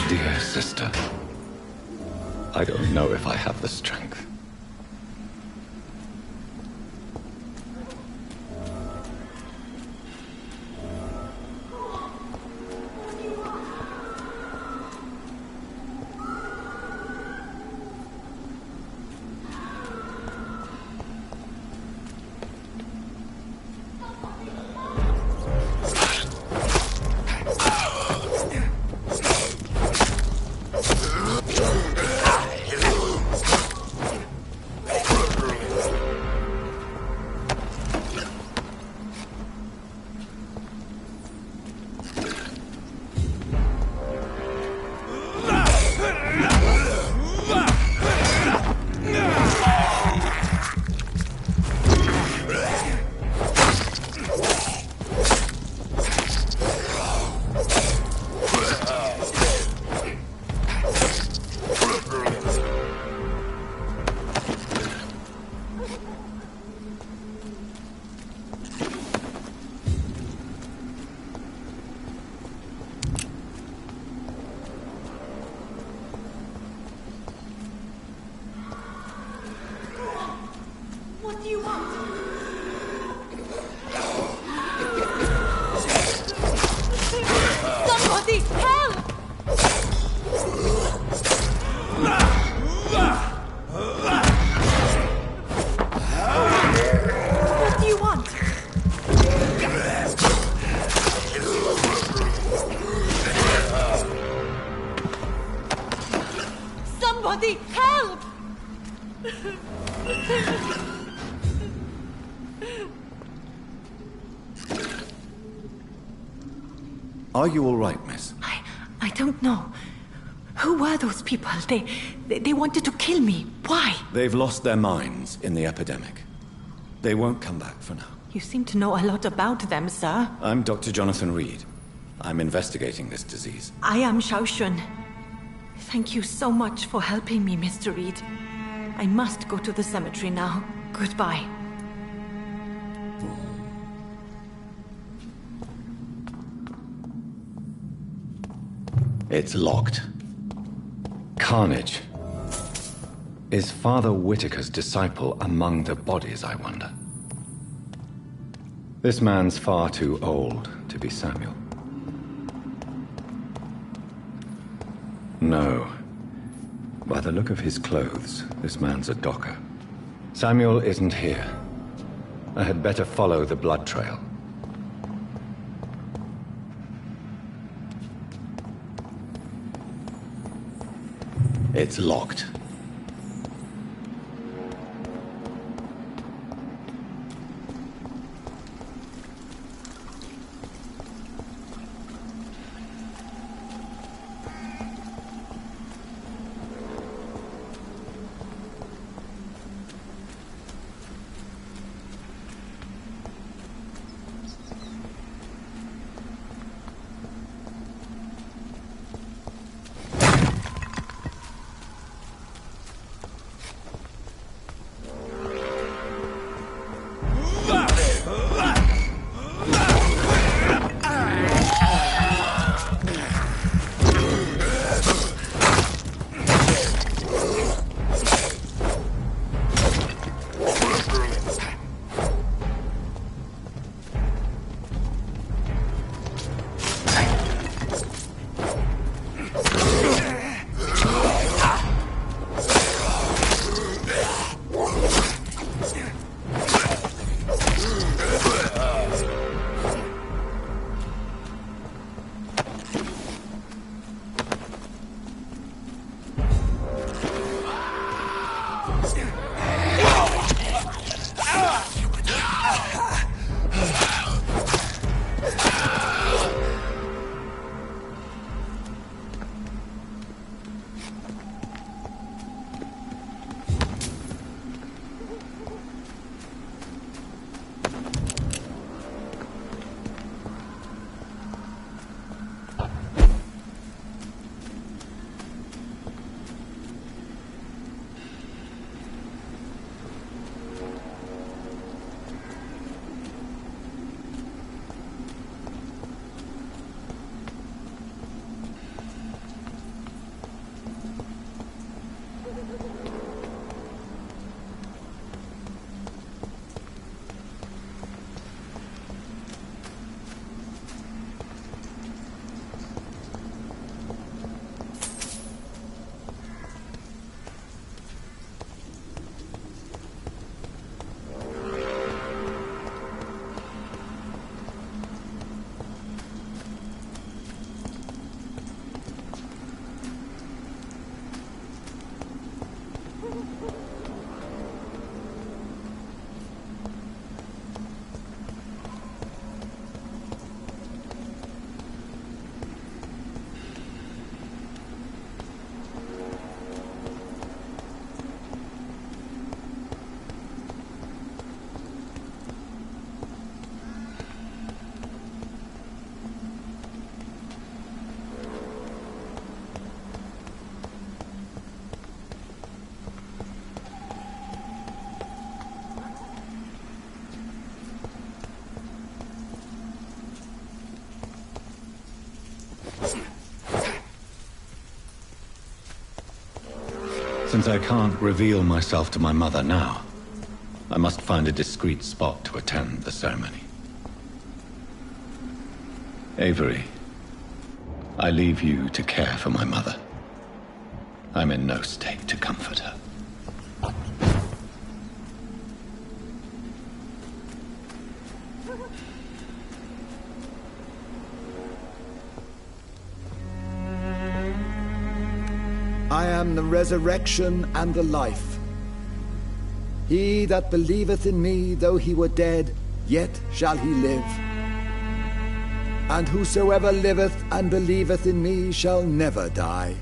Dear sister, I don't know if I have the strength. Are you all right, miss? I don't know. Who were those people? They wanted to kill me. Why? They've lost their minds in the epidemic. They won't come back for now. You seem to know a lot about them, sir. I'm Dr. Jonathan Reed. I'm investigating this disease. I am Xiaoxun. Thank you so much for helping me, Mr. Reed. I must go to the cemetery now. Goodbye. It's locked. Carnage. Is Father Whitaker's disciple among the bodies, I wonder? This man's far too old to be Samuel. No. By the look of his clothes, this man's a docker. Samuel isn't here. I had better follow the blood trail. It's locked. Since I can't reveal myself to my mother now, I must find a discreet spot to attend the ceremony. Avery, I leave you to care for my mother. I'm in no state to comfort her. I am the resurrection and the life. He that believeth in me, though he were dead, yet shall he live. and whosoever liveth and believeth in me shall never die.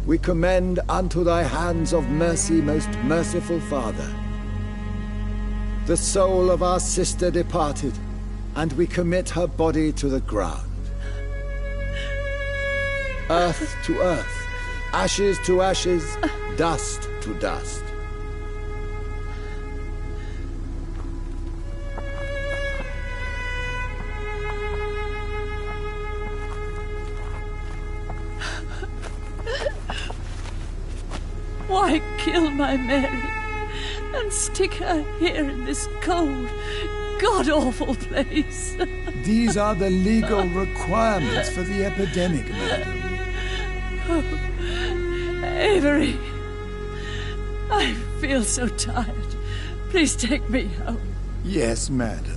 We commend unto thy hands of mercy, most merciful Father, the soul of our sister departed, and we commit her body to the ground. Earth to earth, ashes to ashes, dust to dust. Why kill my Mary and stick her here in this cold, god-awful place? These are the legal requirements for the epidemic, madam. Oh, Avery, I feel so tired. Please take me home. Yes, madam.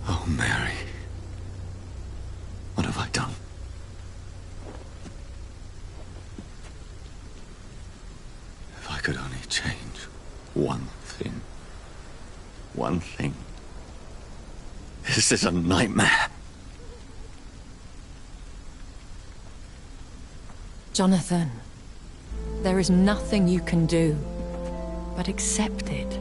Oh, Mary. What have I done? If I could only change one thing. One thing. This is a nightmare. Jonathan, there is nothing you can do but accept it.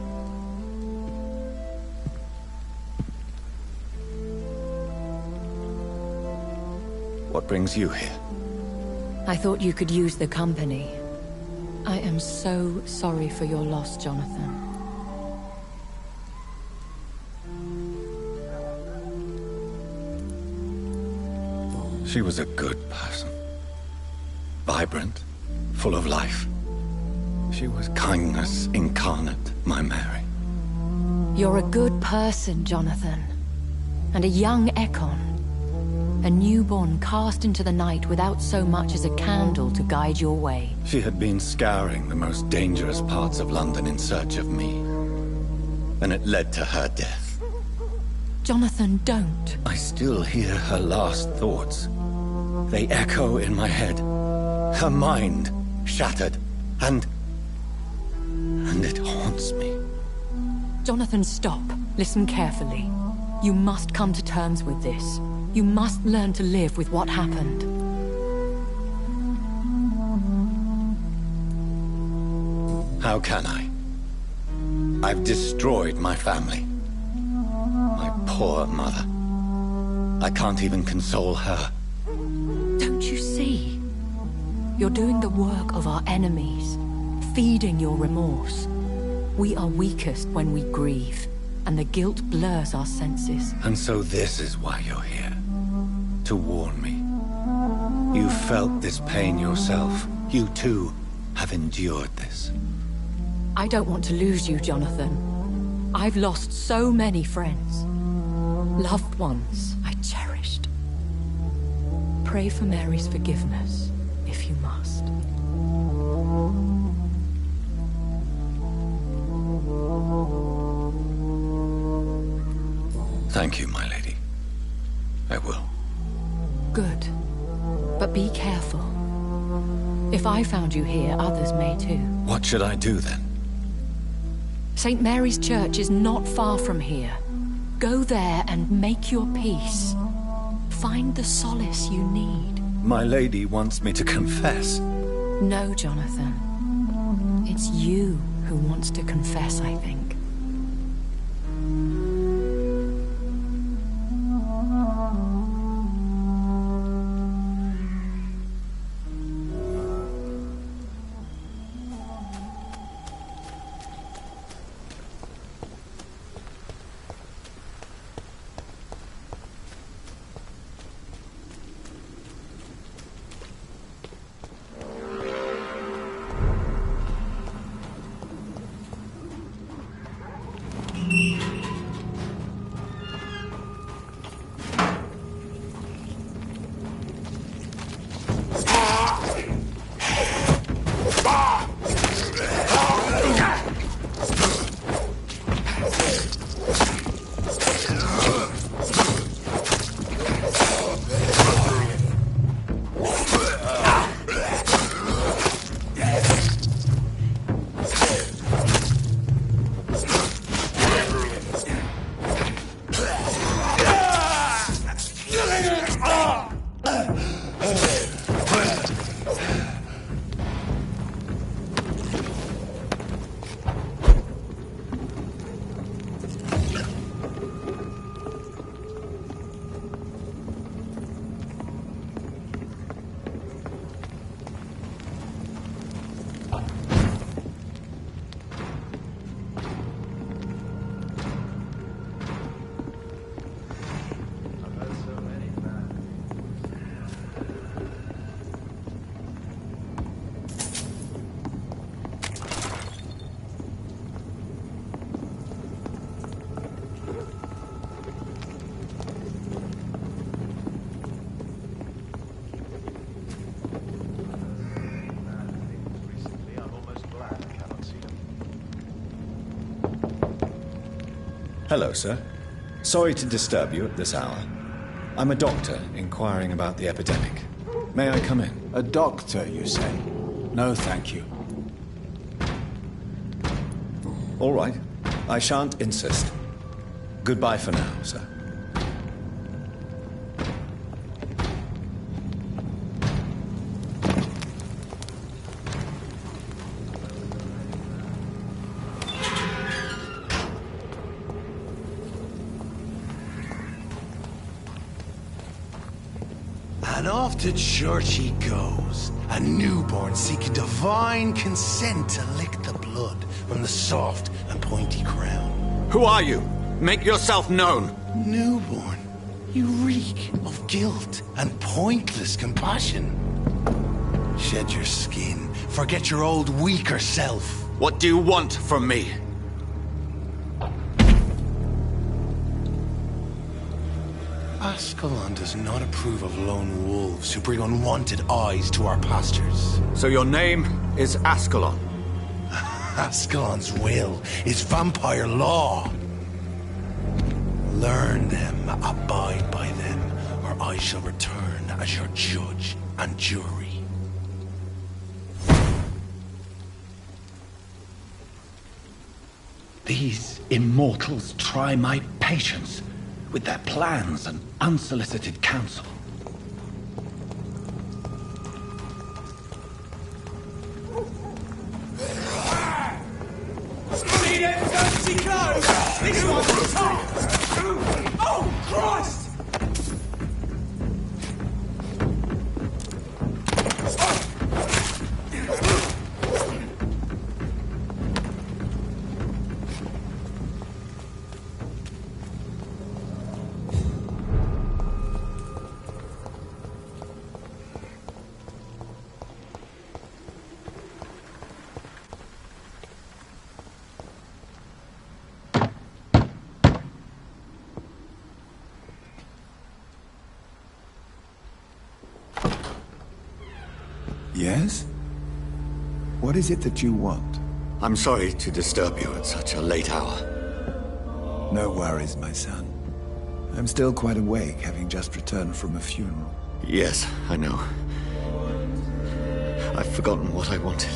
What brings you here? I thought you could use the company. I am so sorry for your loss, Jonathan. She was a good person. Vibrant, full of life. She was kindness incarnate, my Mary. You're a good person, Jonathan. And a young Ekon. A newborn cast into the night without so much as a candle to guide your way. She had been scouring the most dangerous parts of London in search of me. And it led to her death. Jonathan, don't. I still hear her last thoughts. They echo in my head. Her mind shattered, and it haunts me. Jonathan, stop. Listen carefully. You must come to terms with this. You must learn to live with what happened. How can I? I've destroyed my family. My poor mother. I can't even console her. Don't you see? You're doing the work of our enemies, feeding your remorse. We are weakest when we grieve, and the guilt blurs our senses. And so this is why you're here. To warn me. You felt this pain yourself. You too have endured this. I don't want to lose you, Jonathan. I've lost so many friends. Loved ones I cherished. Pray for Mary's forgiveness, if you must. Thank you, my lady. I will. Good. But be careful. If I found you here, others may too. What should I do then? St. Mary's Church is not far from here. Go there and make your peace. Find the solace you need. My lady wants me to confess. No, Jonathan. It's you who wants to confess, I think. Hello, sir. Sorry to disturb you at this hour. I'm a doctor inquiring about the epidemic. May I come in? A doctor, you say? No, thank you. All right. I shan't insist. Goodbye for now, sir. And off to church he goes, a newborn seeking divine consent to lick the blood from the soft and pointy crown. Who are you? Make yourself known! Newborn, you reek of guilt and pointless compassion. Shed your skin, forget your old weaker self. What do you want from me? Ascalon does not approve of lone wolves who bring unwanted eyes to our pastures. So your name is Ascalon? Ascalon's will is vampire law. Learn them, abide by them, or I shall return as your judge and jury. These immortals try my patience with their plans and unsolicited counsel. See them dirty clothes! This one's tough! Oh, Christ! Yes? What is it that you want? I'm sorry to disturb you at such a late hour. No worries, my son. I'm still quite awake, having just returned from a funeral. Yes, I know. I've forgotten what I wanted.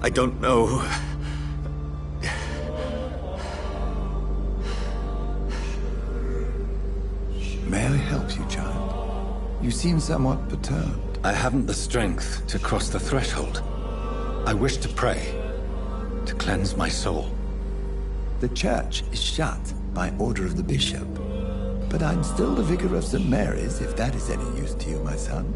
I don't know. May I help you, child? You seem somewhat perturbed. I haven't the strength to cross the threshold. I wish to pray, to cleanse my soul. The church is shut by order of the bishop. But I'm still the vicar of St. Mary's, if that is any use to you, my son.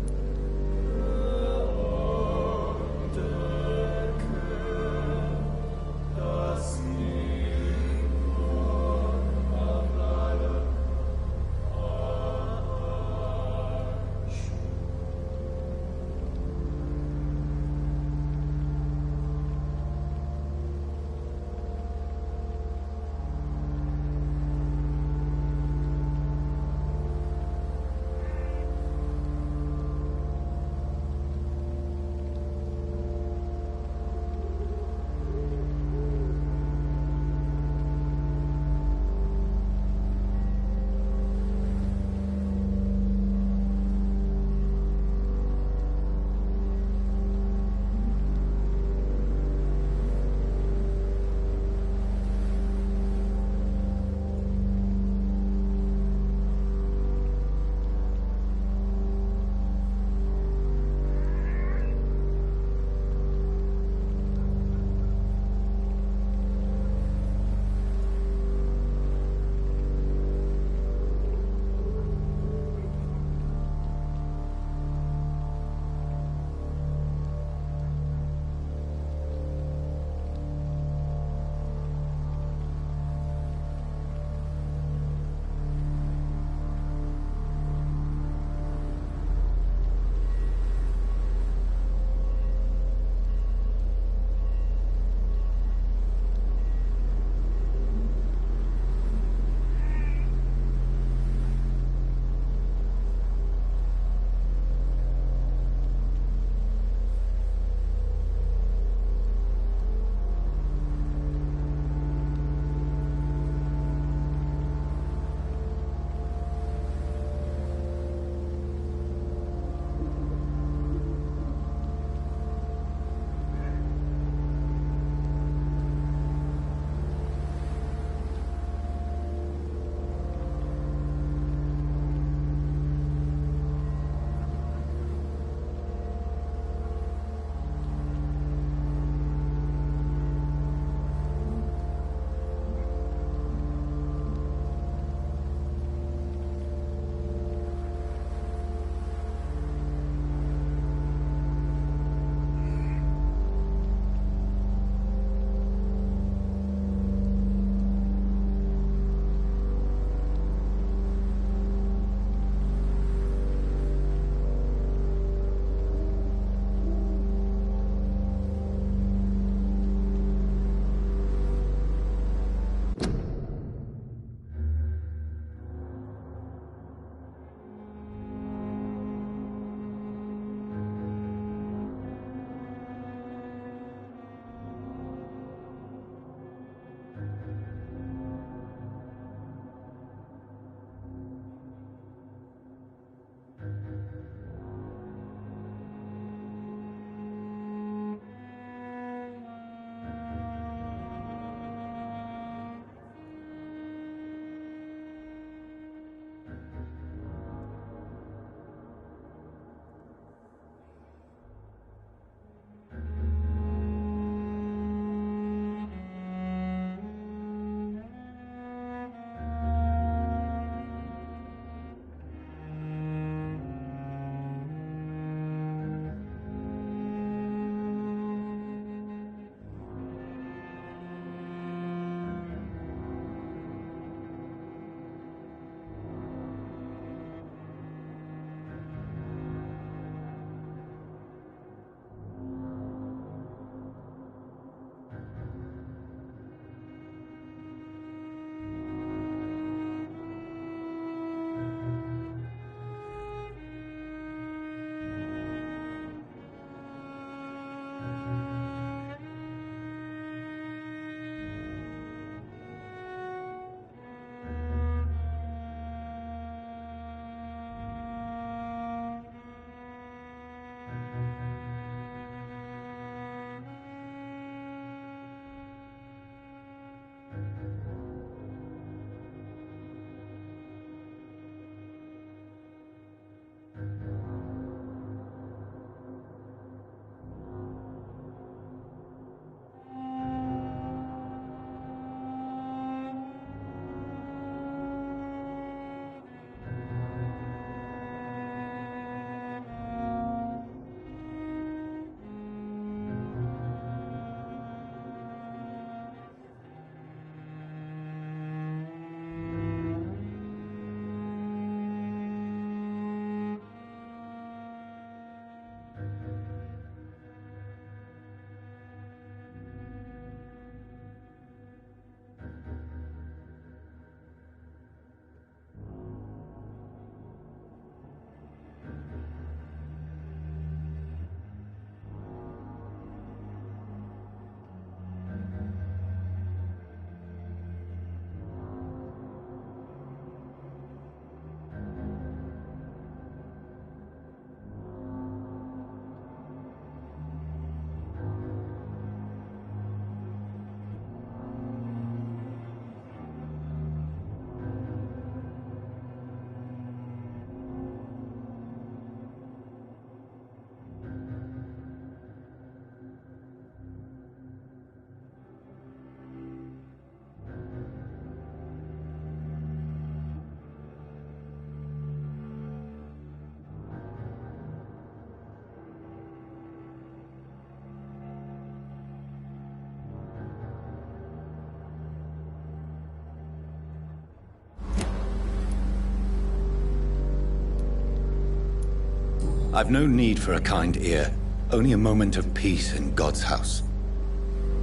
I've no need for a kind ear, only a moment of peace in God's house.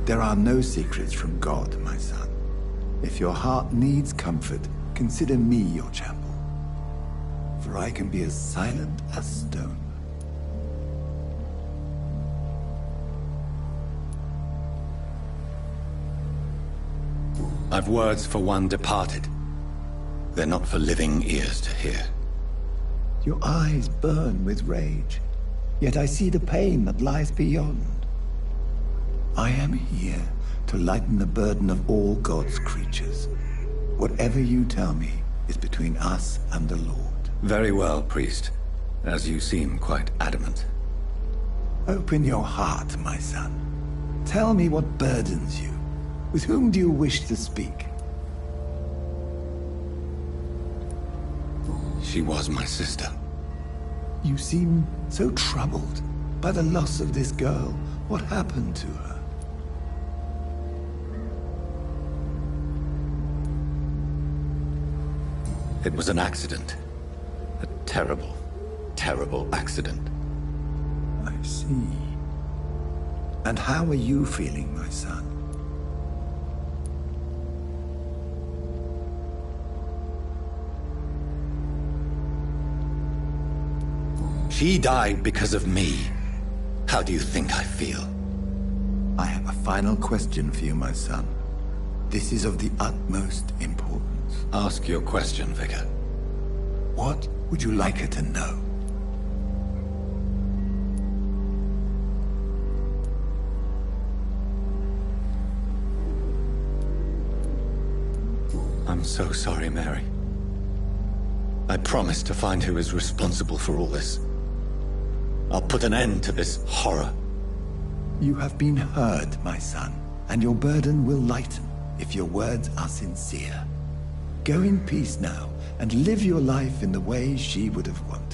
There are no secrets from God, my son. If your heart needs comfort, consider me your chapel. For I can be as silent as stone. I've words for one departed. They're not for living ears to hear. Your eyes burn with rage, yet I see the pain that lies beyond. I am here to lighten the burden of all God's creatures. Whatever you tell me is between us and the Lord. Very well, priest. As you seem quite adamant. Open your heart, my son. Tell me what burdens you. With whom do you wish to speak? She was my sister. You seem so troubled by the loss of this girl. What happened to her? It was an accident. A terrible, terrible accident. I see. And how are you feeling, my son? She died because of me. How do you think I feel? I have a final question for you, my son. This is of the utmost importance. Ask your question, Vicar. What would you like her to know? I'm so sorry, Mary. I promise to find who is responsible for all this. I'll put an end to this horror. You have been heard, my son, and your burden will lighten if your words are sincere. Go in peace now, and live your life in the way she would have wanted.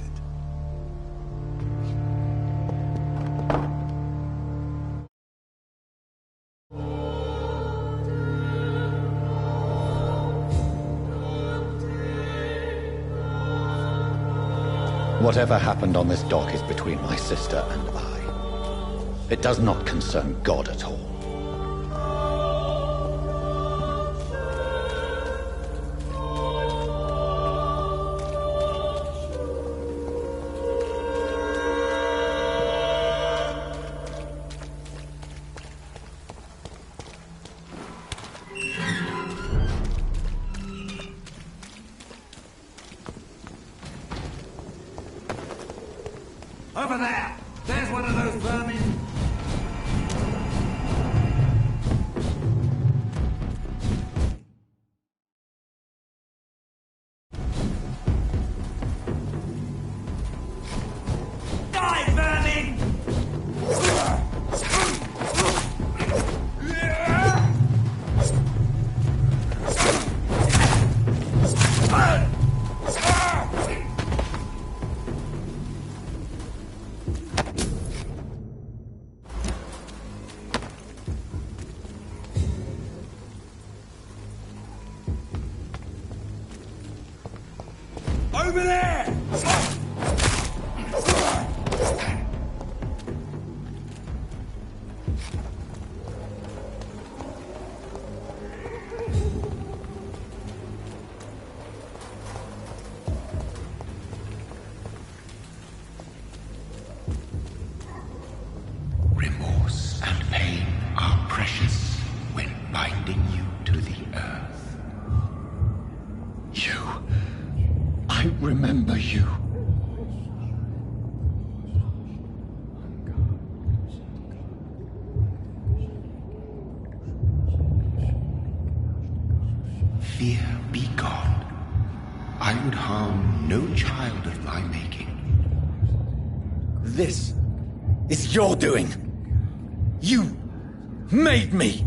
Whatever happened on this dock is between my sister and I. It does not concern God at all. Over there! There's one of those vermin! Die, vermin! Over there! Remorse and pain are precious when binding you to the earth. I remember you. Fear be gone. I would harm no child of my making. This is your doing. You made me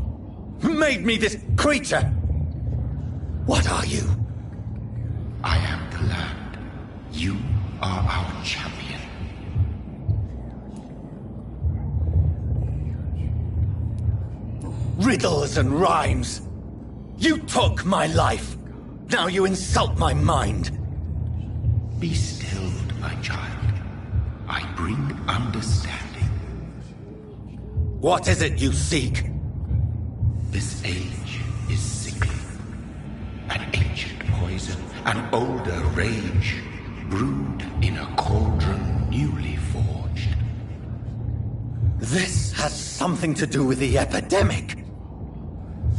this creature. What are you? I am the land. You are our champion. Riddles and rhymes. You took my life. Now you insult my mind. Be stilled, my child. I bring understanding. What is it you seek? This age is sickly. An ancient poison, an older rage, brewed in a cauldron newly forged. This has something to do with the epidemic.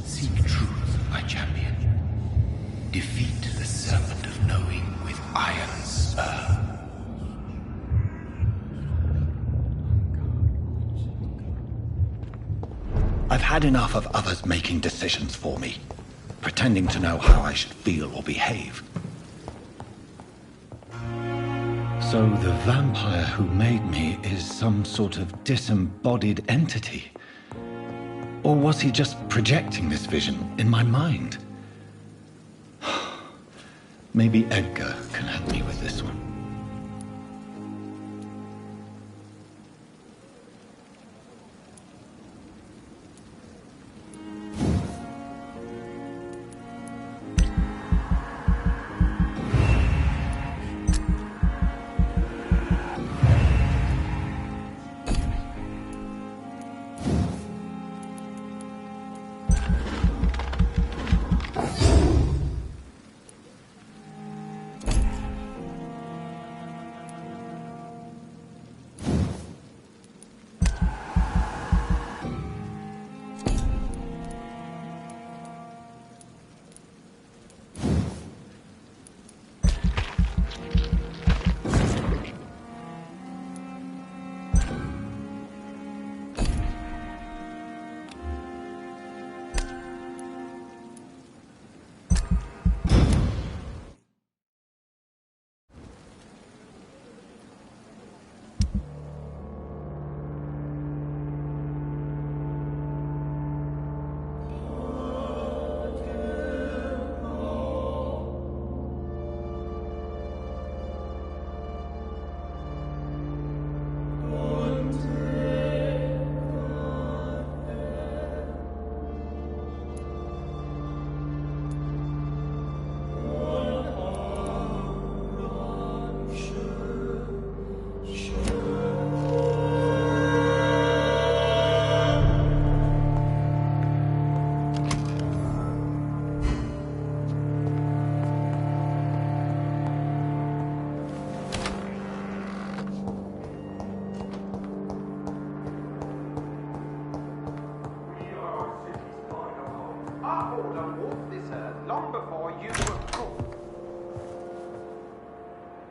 Seek truth, my champion. Defeat the serpent of knowing with iron spur. I've had enough of others making decisions for me, pretending to know how I should feel or behave. So the vampire who made me is some sort of disembodied entity? Or was he just projecting this vision in my mind? Maybe Edgar can help me with this one.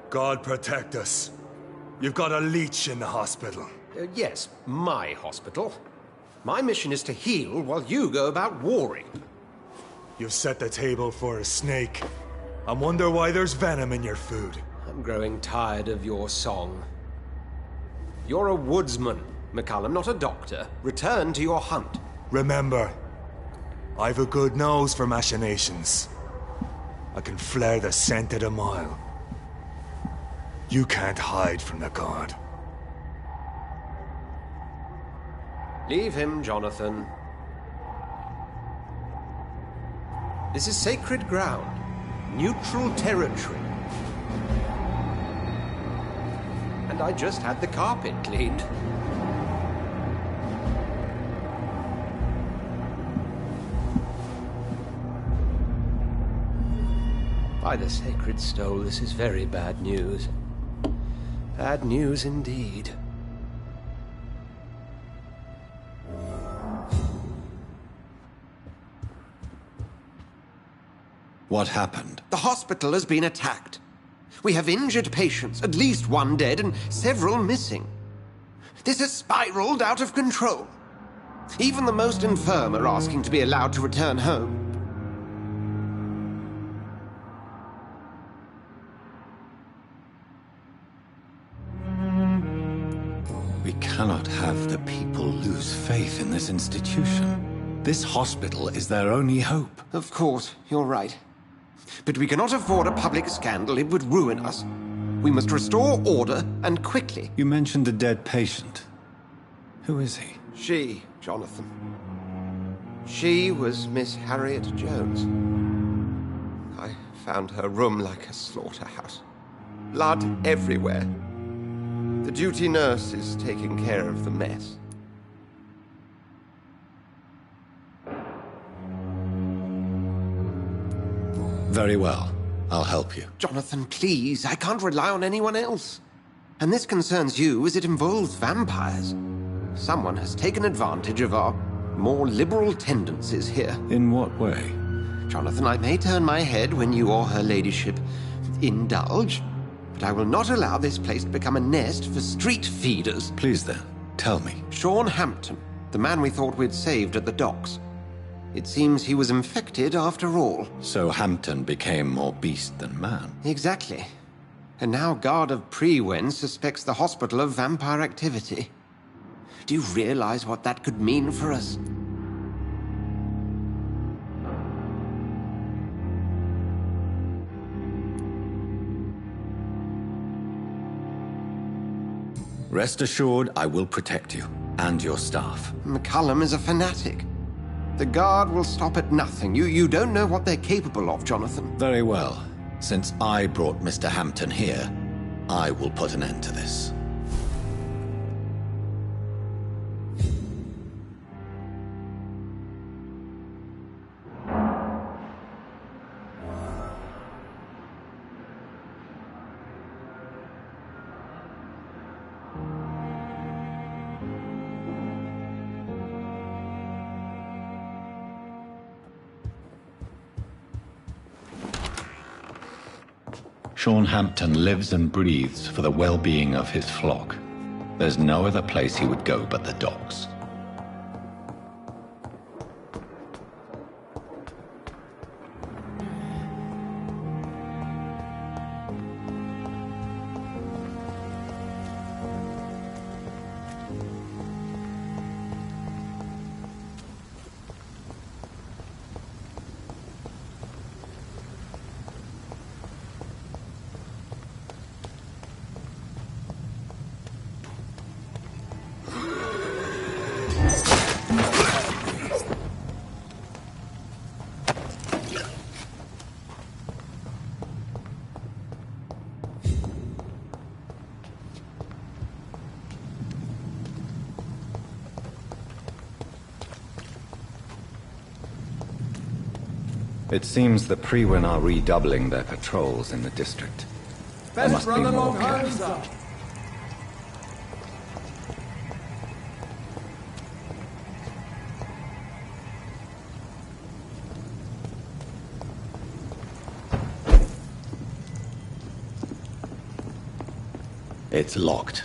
God protect us. You've got a leech in the hospital. Yes, my hospital. My mission is to heal while you go about warring. You've set the table for a snake. I wonder why there's venom in your food. I'm growing tired of your song. You're a woodsman, McCallum, not a doctor. Return to your hunt. Remember, I've a good nose for machinations. I can flare the scent at a mile. You can't hide from the god. Leave him, Jonathan. This is sacred ground. Neutral territory. And I just had the carpet cleaned. By the sacred stole, this is very bad news. Bad news indeed. What happened? The hospital has been attacked. We have injured patients, at least one dead and several missing. This has spiraled out of control. Even the most infirm are asking to be allowed to return home. We cannot have the people lose faith in this institution. This hospital is their only hope. Of course, you're right. But we cannot afford a public scandal. It would ruin us. We must restore order, and quickly. You mentioned a dead patient. Who is he? She, Jonathan. She was Miss Harriet Jones. I found her room like a slaughterhouse. Blood everywhere. The duty nurse is taking care of the mess. Very well. I'll help you. Jonathan, please. I can't rely on anyone else. And this concerns you as it involves vampires. Someone has taken advantage of our more liberal tendencies here. In what way? Jonathan, I may turn my head when you or her ladyship indulge, but I will not allow this place to become a nest for street feeders. Please then, tell me. Sean Hampton, the man we thought we'd saved at the docks. It seems he was infected after all. So Hampton became more beast than man. Exactly. And now Guard of Prewen suspects the hospital of vampire activity. Do you realize what that could mean for us? Rest assured, I will protect you and your staff. McCullum is a fanatic. The Guard will stop at nothing. You don't know what they're capable of, Jonathan. Very well. Since I brought Mr. Hampton here, I will put an end to this. Sean Hampton lives and breathes for the well-being of his flock. There's no other place he would go but the docks. It seems the Prewen are redoubling their patrols in the district. There must be more careful. It's locked.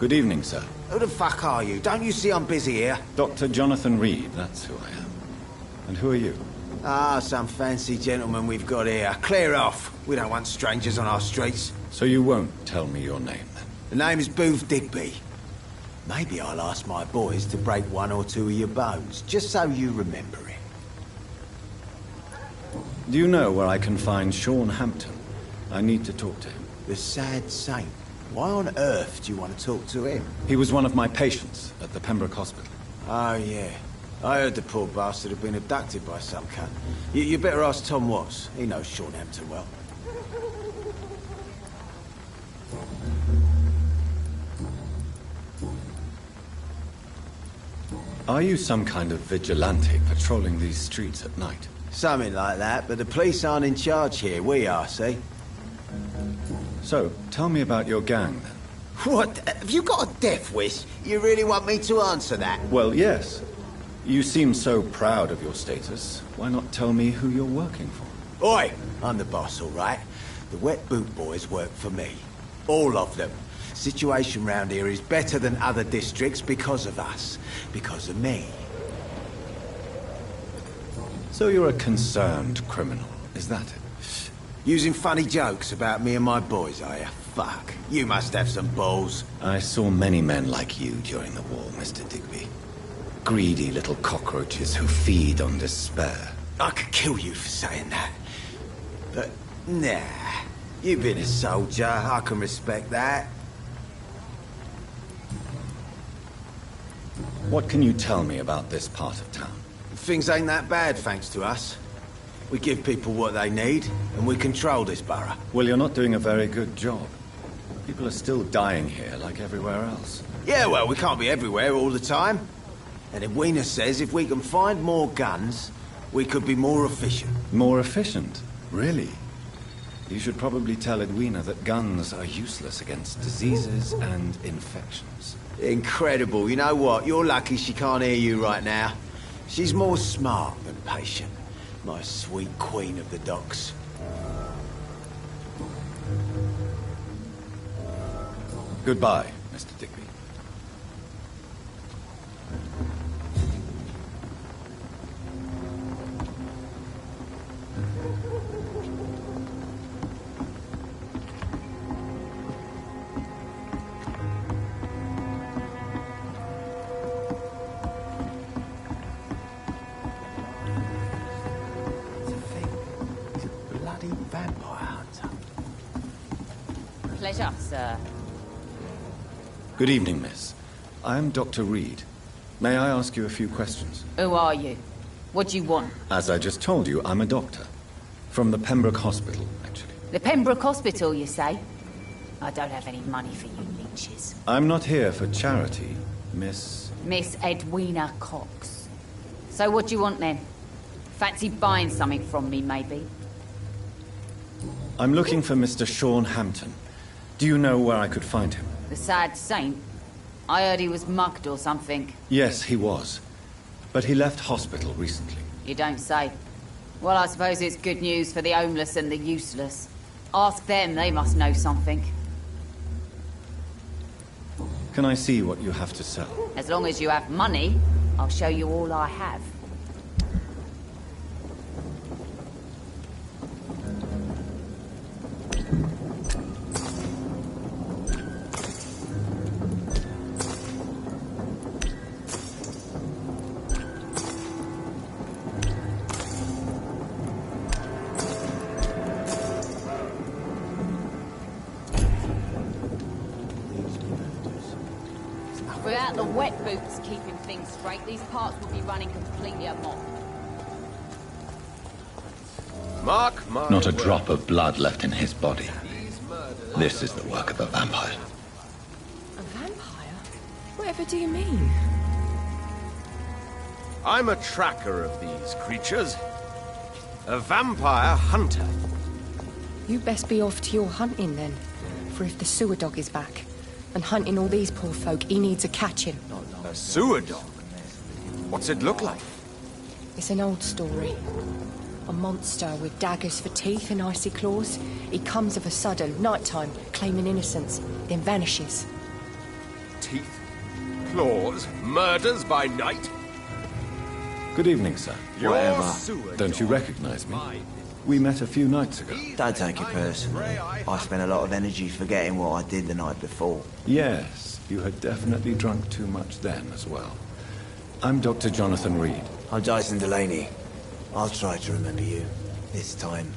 Good evening, sir. Who the fuck are you? Don't you see I'm busy here? Dr. Jonathan Reed, that's who I am. And who are you? Ah, some fancy gentleman we've got here. Clear off. We don't want strangers on our streets. So you won't tell me your name, then? The name is Booth Digby. Maybe I'll ask my boys to break one or two of your bones, just so you remember it. Do you know where I can find Sean Hampton? I need to talk to him. The sad saint. Why on earth do you want to talk to him? He was one of my patients at the Pembroke Hospital. Oh, yeah. I heard the poor bastard had been abducted by some cunt. You better ask Tom Watts. He knows Sean Hampton well. Are you some kind of vigilante patrolling these streets at night? Something like that, but the police aren't in charge here. We are, see? So, tell me about your gang, then. What? Have you got a death wish? You really want me to answer that? Well, yes. You seem so proud of your status. Why not tell me who you're working for? Oi! I'm the boss, all right? The Wet Boot Boys work for me. All of them. Situation round here is better than other districts because of us. Because of me. So you're a concerned criminal, is that it? Using funny jokes about me and my boys, are you? Fuck. You must have some balls. I saw many men like you during the war, Mr. Digby. Greedy little cockroaches who feed on despair. I could kill you for saying that. But, nah. You've been a soldier. I can respect that. What can you tell me about this part of town? Things ain't that bad, thanks to us. We give people what they need, and we control this borough. Well, you're not doing a very good job. People are still dying here, like everywhere else. Yeah, well, we can't be everywhere all the time. And Edwina says if we can find more guns, we could be more efficient. More efficient? Really? You should probably tell Edwina that guns are useless against diseases and infections. Incredible. You know what? You're lucky she can't hear you right now. She's more smart than patient. My sweet queen of the docks. Goodbye, Mr. Digby. Pleasure, sir. Good evening, miss. I am Dr. Reed. May I ask you a few questions? Who are you? What do you want? As I just told you, I'm a doctor. From the Pembroke Hospital, actually. The Pembroke Hospital, you say? I don't have any money for you leeches. I'm not here for charity, Miss... Miss Edwina Cox. So what do you want, then? Fancy buying something from me, maybe? I'm looking for Mr. Sean Hampton. Do you know where I could find him? The sad saint? I heard he was mugged or something. Yes, he was. But he left hospital recently. You don't say. Well, I suppose it's good news for the homeless and the useless. Ask them, they must know something. Can I see what you have to sell? As long as you have money, I'll show you all I have. Without the wet boots keeping things straight, these parts would be running completely amok. Mark my Not a word. drop of blood left in his body. This is the work of a vampire. A vampire? Whatever do you mean? I'm a tracker of these creatures. A vampire hunter. You best be off to your hunting then. For if the sewer dog is back and hunting all these poor folk, he needs a catching. A sewer dog? What's it look like? It's an old story. A monster with daggers for teeth and icy claws. He comes of a sudden, nighttime, claiming innocence, then vanishes. floors, murders by night. Good evening, sir. Whatever. Don't you recognize me? We met a few nights ago. Don't take it personally. I spent a lot of energy forgetting what I did the night before. Yes, you had definitely drunk too much then as well. I'm Dr. Jonathan Reed. I'm Dyson Delaney. I'll try to remember you. This time.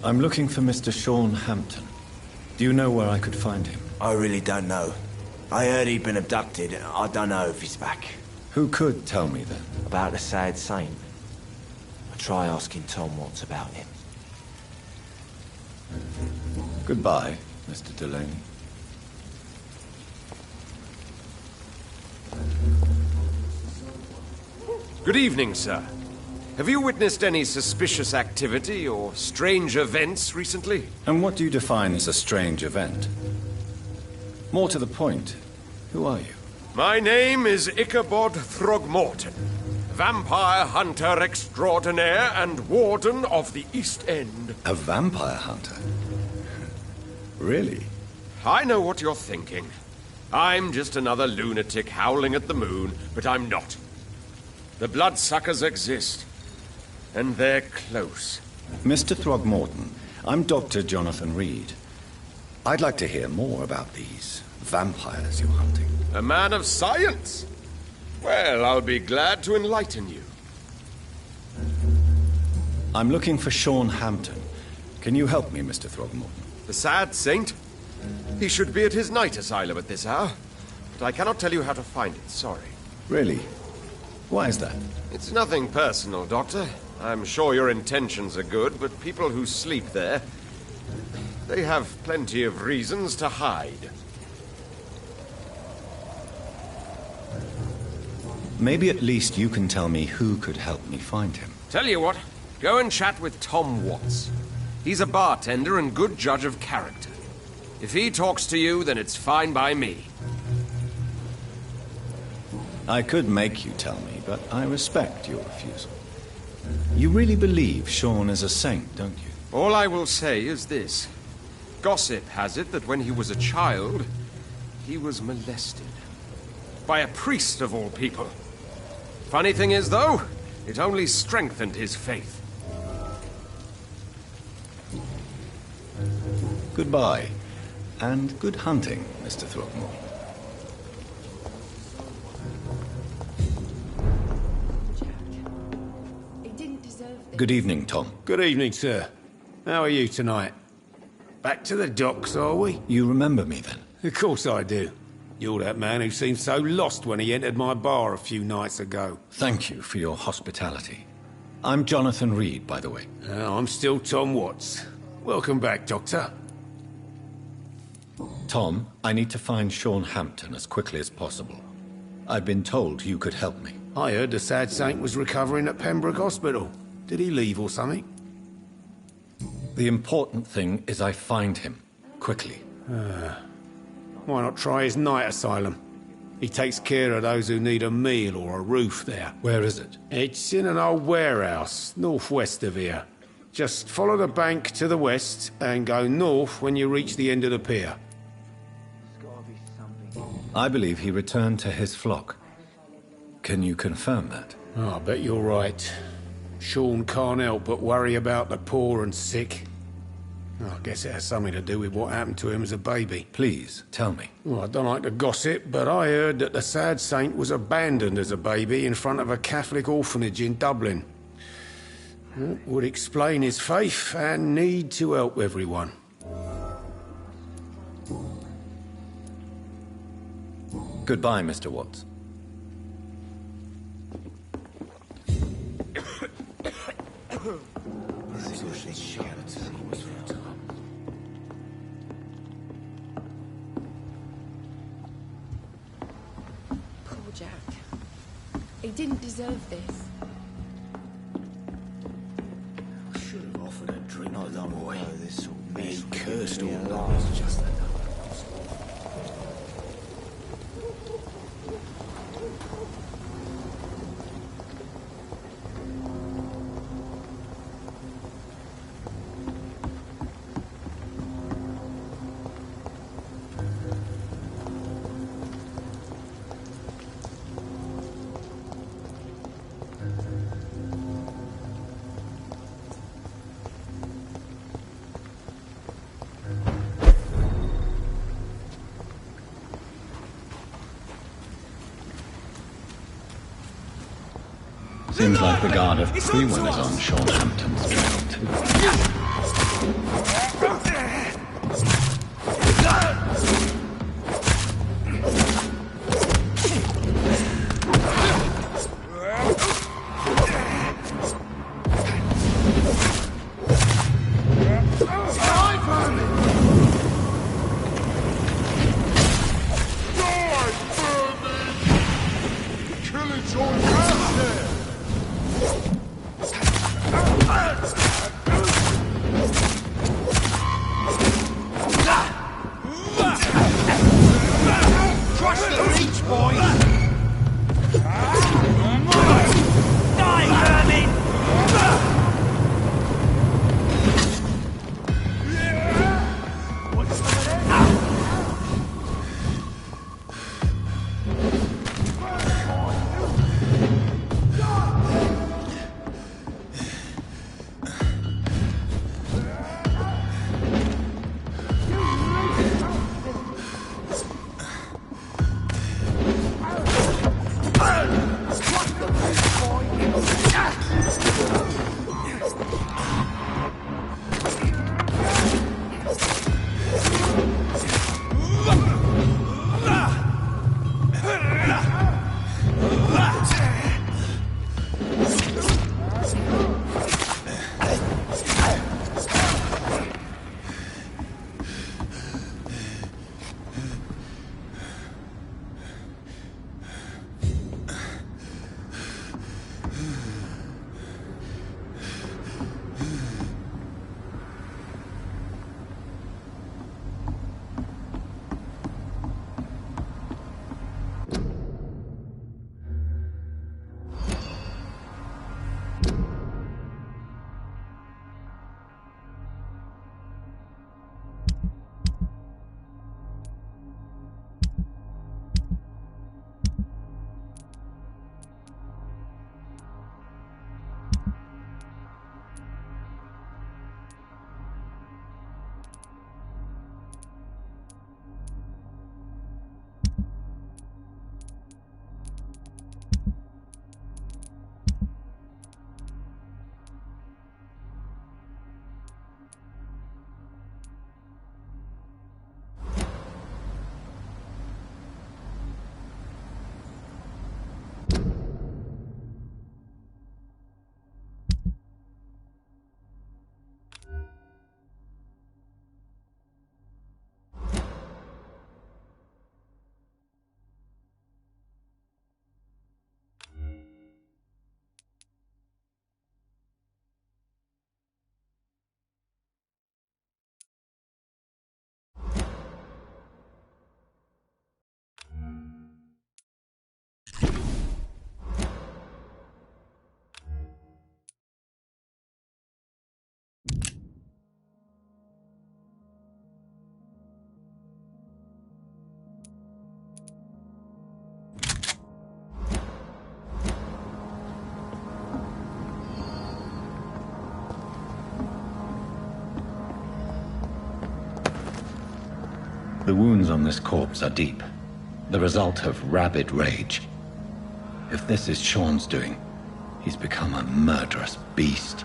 I'm looking for Mr. Sean Hampton. Do you know where I could find him? I really don't know. I heard he'd been abducted. I don't know if he's back. Who could tell me then? About the sad saint. I'll try asking Tom Watts about him. Goodbye, Mr. Delaney. Good evening, sir. Have you witnessed any suspicious activity or strange events recently? And what do you define as a strange event? More to the point, who are you? My name is Ichabod Throgmorton, vampire hunter extraordinaire and warden of the East End. A vampire hunter? Really? I know what you're thinking. I'm just another lunatic howling at the moon, but I'm not. The bloodsuckers exist, and they're close. Mr. Throgmorton, I'm Dr. Jonathan Reed. I'd like to hear more about these vampires you're hunting. A man of science? Well, I'll be glad to enlighten you. I'm looking for Sean Hampton. Can you help me, Mr. Throgmorton? The sad saint? He should be at his night asylum at this hour, but I cannot tell you how to find it, sorry. Really? Why is that? It's nothing personal, Doctor. I'm sure your intentions are good, but people who sleep there, they have plenty of reasons to hide. Maybe at least you can tell me who could help me find him. Tell you what, go and chat with Tom Watts. He's a bartender and good judge of character. If he talks to you, then it's fine by me. I could make you tell me, but I respect your refusal. You really believe Sean is a saint, don't you? All I will say is this. Gossip has it that when he was a child, he was molested. By a priest of all people. Funny thing is, though, it only strengthened his faith. Goodbye, and good hunting, Mr. Throgmorton. Good evening, Tom. Good evening, sir. How are you tonight? Back to the docks, are we? You remember me, then? Of course I do. You're that man who seemed so lost when he entered my bar a few nights ago. Thank you for your hospitality. I'm Jonathan Reed, by the way. I'm still Tom Watts. Welcome back, Doctor. Tom, I need to find Sean Hampton as quickly as possible. I've been told you could help me. I heard the sad saint was recovering at Pembroke Hospital. Did he leave or something? The important thing is I find him. Quickly. Why not try his night asylum? He takes care of those who need a meal or a roof there. Where is it? It's in an old warehouse, northwest of here. Just follow the bank to the west and go north when you reach the end of the pier. I believe he returned to his flock. Can you confirm that? Oh, I bet you're right. Sean can't help but worry about the poor and sick. I guess it has something to do with what happened to him as a baby. Please, tell me. Well, I don't like to gossip, but I heard that the sad saint was abandoned as a baby in front of a Catholic orphanage in Dublin. That would explain his faith and need to help everyone. Goodbye, Mr. Watts. Poor Jack. He didn't deserve this. I should have offered a drink to the boy. He cursed all along. Just Seems like the guard of Freeman is on Shorthampton's trail too. The wounds on this corpse are deep, the result of rabid rage. If this is Sean's doing, he's become a murderous beast.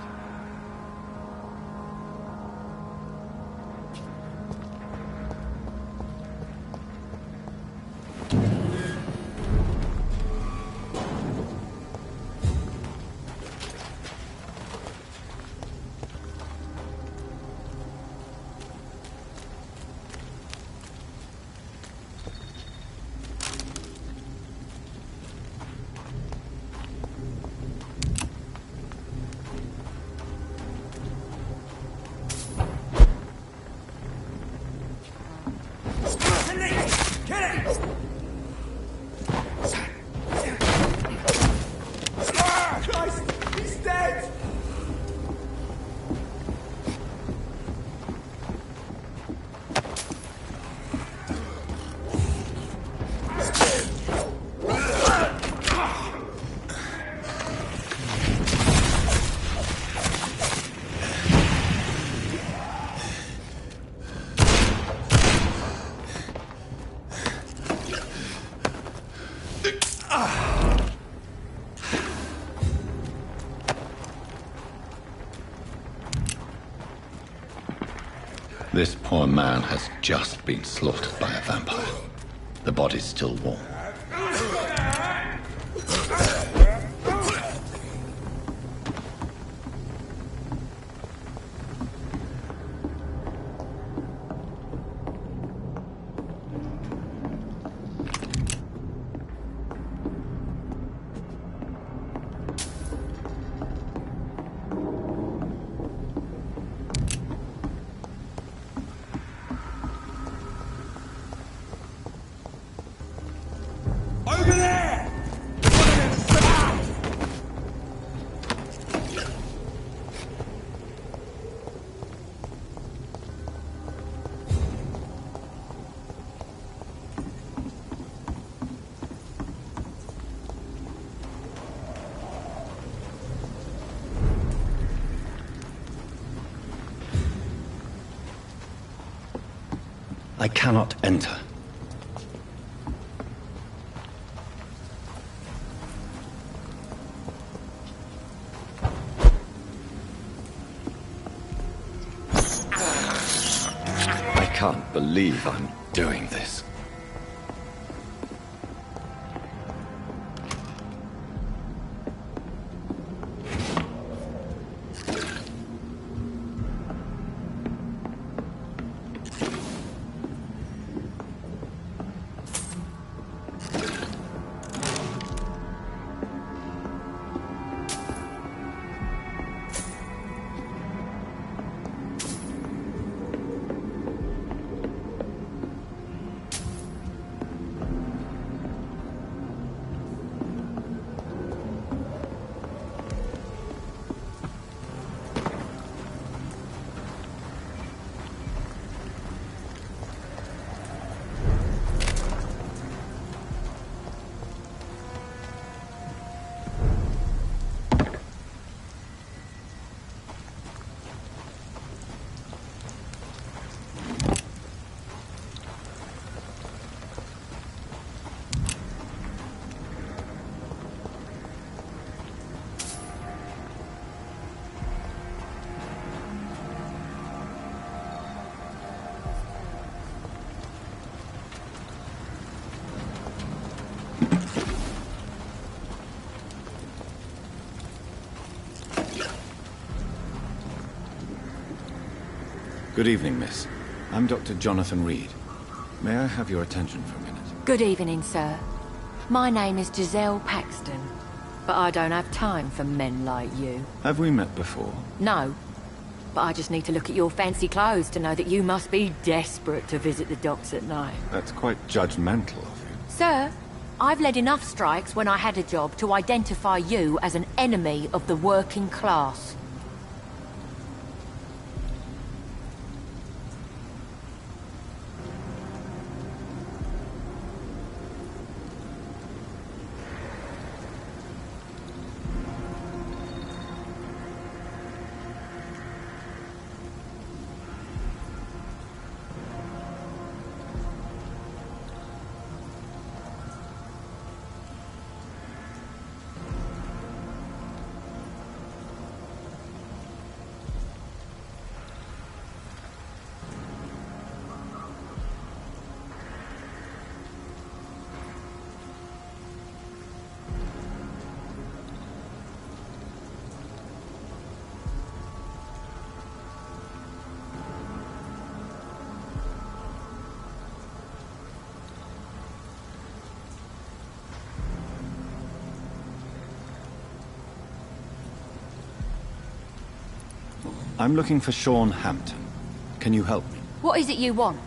This poor man has just been slaughtered by a vampire. The body's still warm. I cannot enter. I can't believe I'm doing this. Good evening, miss. I'm Dr. Jonathan Reed. May I have your attention for a minute? Good evening, sir. My name is Giselle Paxton, but I don't have time for men like you. Have we met before? No, but I just need to look at your fancy clothes to know that you must be desperate to visit the docks at night. That's quite judgmental of you. Sir, I've led enough strikes when I had a job to identify you as an enemy of the working class. I'm looking for Sean Hampton. Can you help me? What is it you want?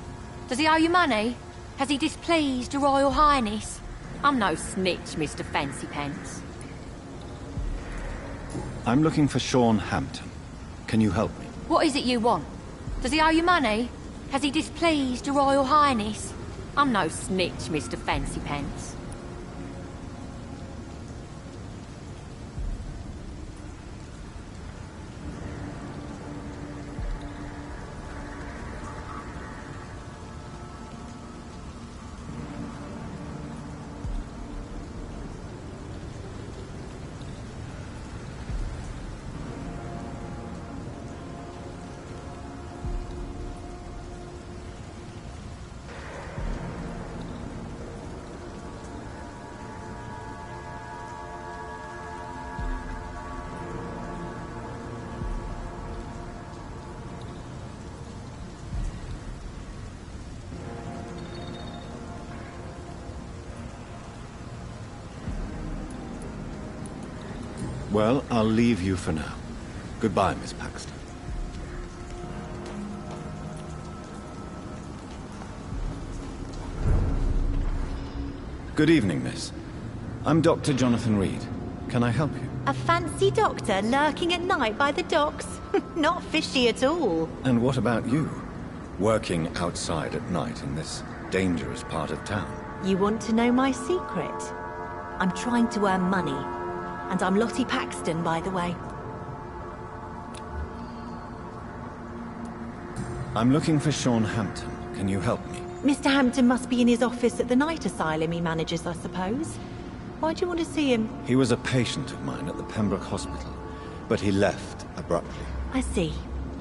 Does he owe you money? Has he displeased your Royal Highness? I'm no snitch, Mr. Fancy Pants. I'm looking for Sean Hampton. Can you help me? What is it you want? Does he owe you money? Has he displeased your Royal Highness? I'm no snitch, Mr. Fancy Pants. Well, I'll leave you for now. Goodbye, Miss Paxton. Good evening, miss. I'm Dr. Jonathan Reed. Can I help you? A fancy doctor lurking at night by the docks? Not fishy at all. And what about you? Working outside at night in this dangerous part of town? You want to know my secret? I'm trying to earn money. And I'm Lottie Paxton, by the way. I'm looking for Sean Hampton. Can you help me? Mr. Hampton must be in his office at the night asylum he manages, I suppose. Why do you want to see him? He was a patient of mine at the Pembroke Hospital, but he left abruptly. I see.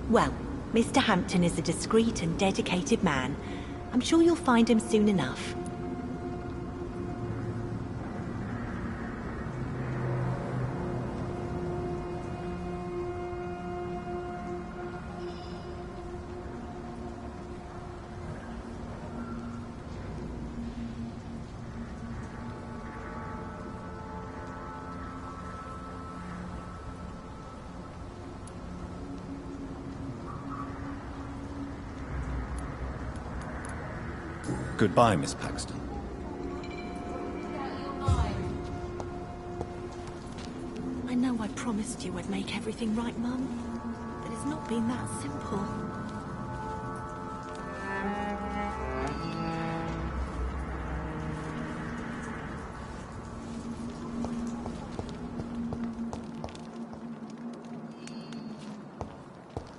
Well, Mr. Hampton is a discreet and dedicated man. I'm sure you'll find him soon enough. Goodbye, Miss Paxton. I know I promised you I'd make everything right, Mum, but it's not been that simple.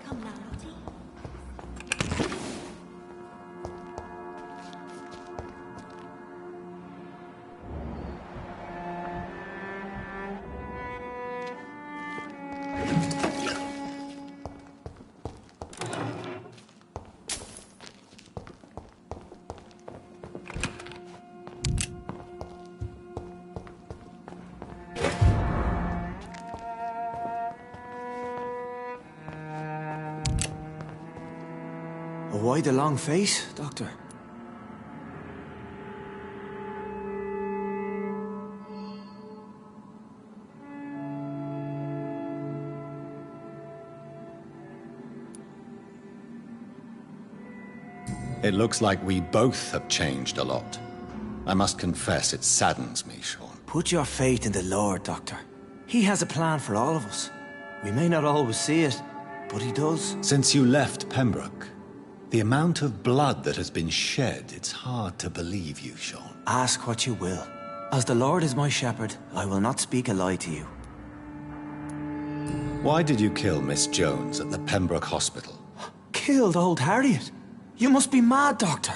Come now, Lottie. Why the long face, Doctor? It looks like we both have changed a lot. I must confess, it saddens me, Sean. Put your faith in the Lord, Doctor. He has a plan for all of us. We may not always see it, but he does. Since you left Pembroke, the amount of blood that has been shed, it's hard to believe you, Sean. Ask what you will. As the Lord is my shepherd, I will not speak a lie to you. Why did you kill Miss Jones at the Pembroke Hospital? Killed old Harriet? You must be mad, Doctor.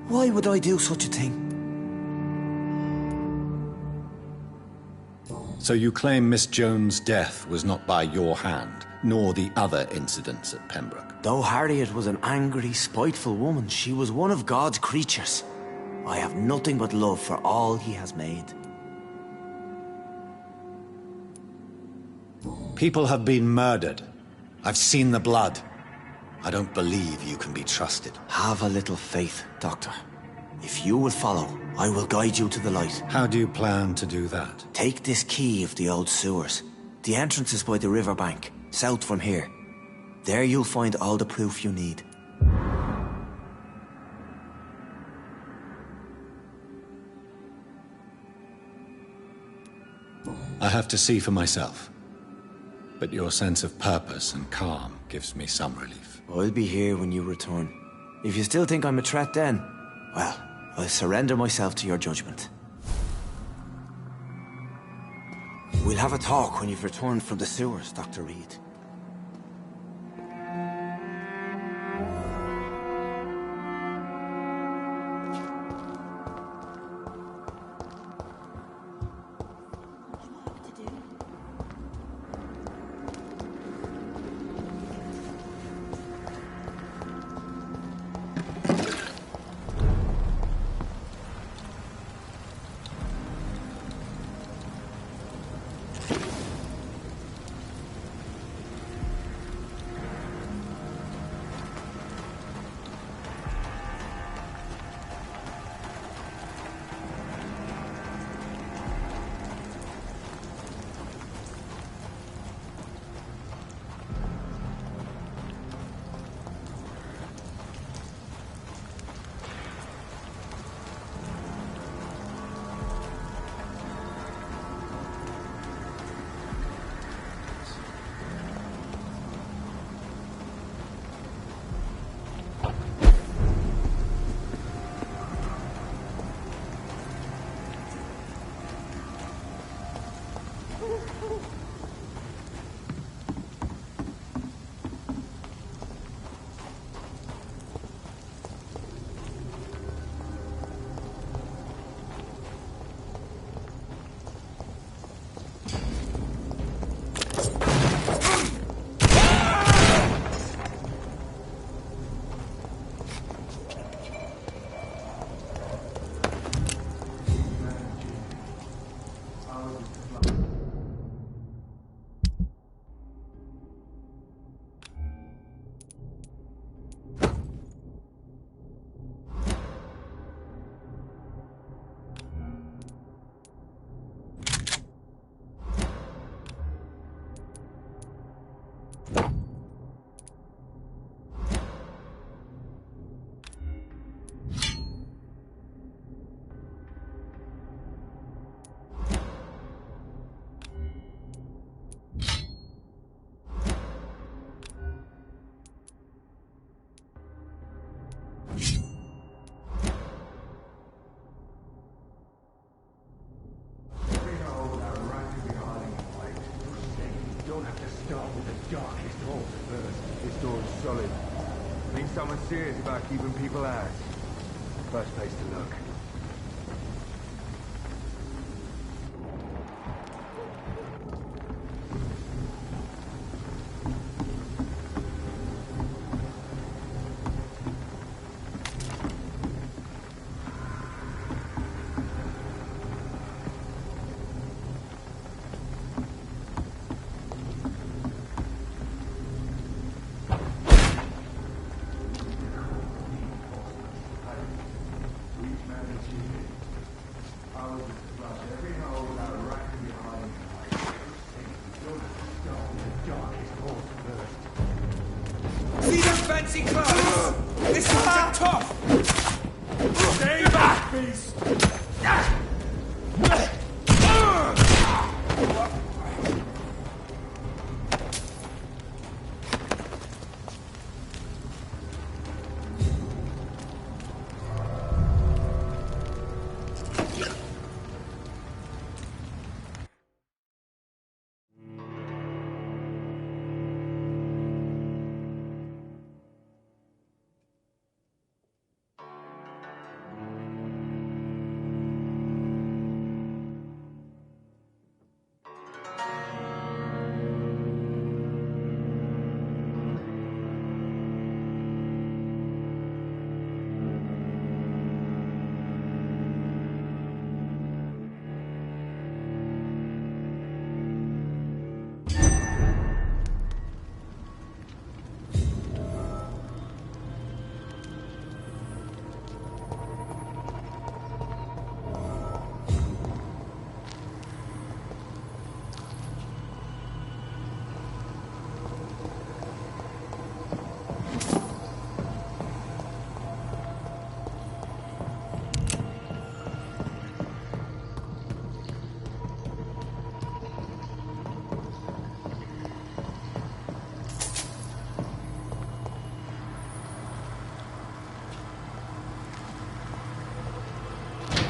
Why would I do such a thing? So you claim Miss Jones' death was not by your hand, nor the other incidents at Pembroke? Though Harriet was an angry, spiteful woman, she was one of God's creatures. I have nothing but love for all he has made. People have been murdered. I've seen the blood. I don't believe you can be trusted. Have a little faith, Doctor. If you will follow, I will guide you to the light. How do you plan to do that? Take this key of the old sewers. The entrance is by the riverbank, south from here. There you'll find all the proof you need. I have to see for myself. But your sense of purpose and calm gives me some relief. I'll be here when you return. If you still think I'm a threat then, well, I'll surrender myself to your judgment. We'll have a talk when you've returned from the sewers, Dr. Reed. You'll have to start with the darkest hole first. This door's solid. Means someone's serious about keeping people out. First place to look. See them fancy clothes? This one's a tough! Stay back, beast!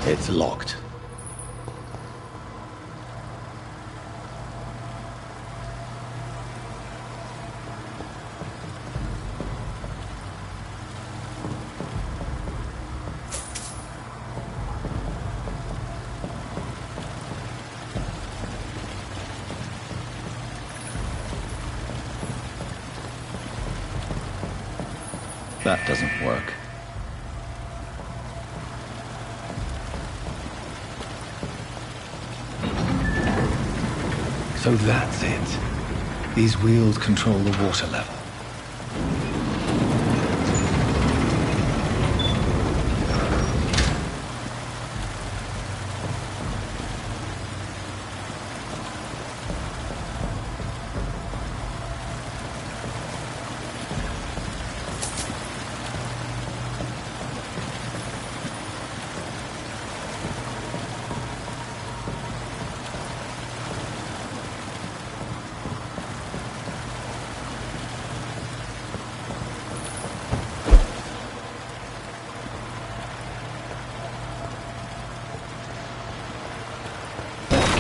It's locked. That doesn't work. So that's it. These wheels control the water level.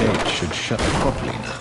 Gate should shut properly now.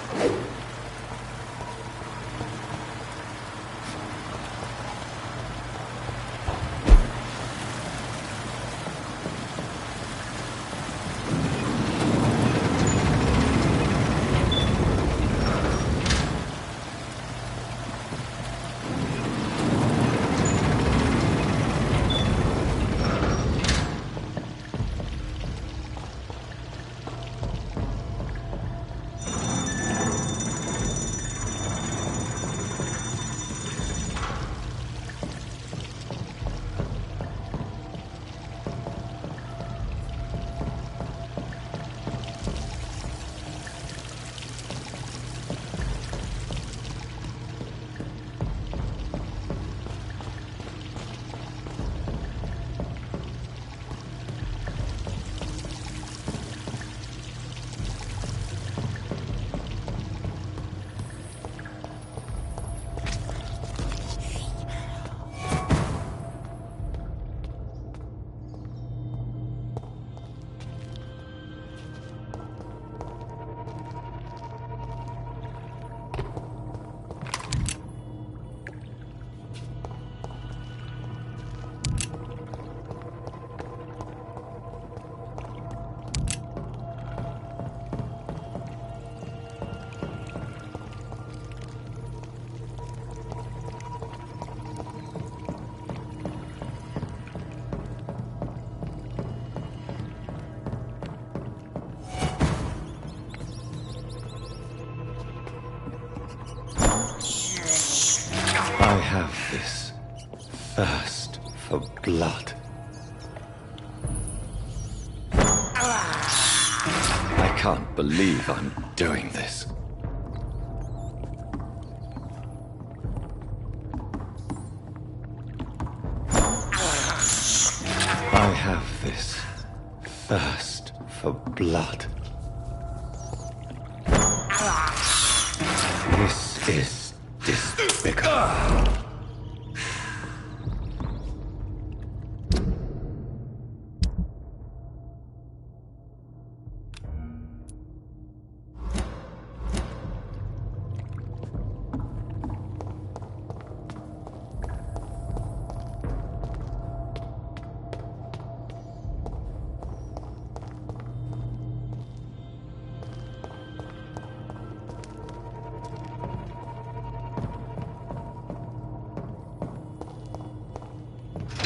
I have this thirst for blood. I can't believe I'm doing this. I have this thirst for blood. This is despicable.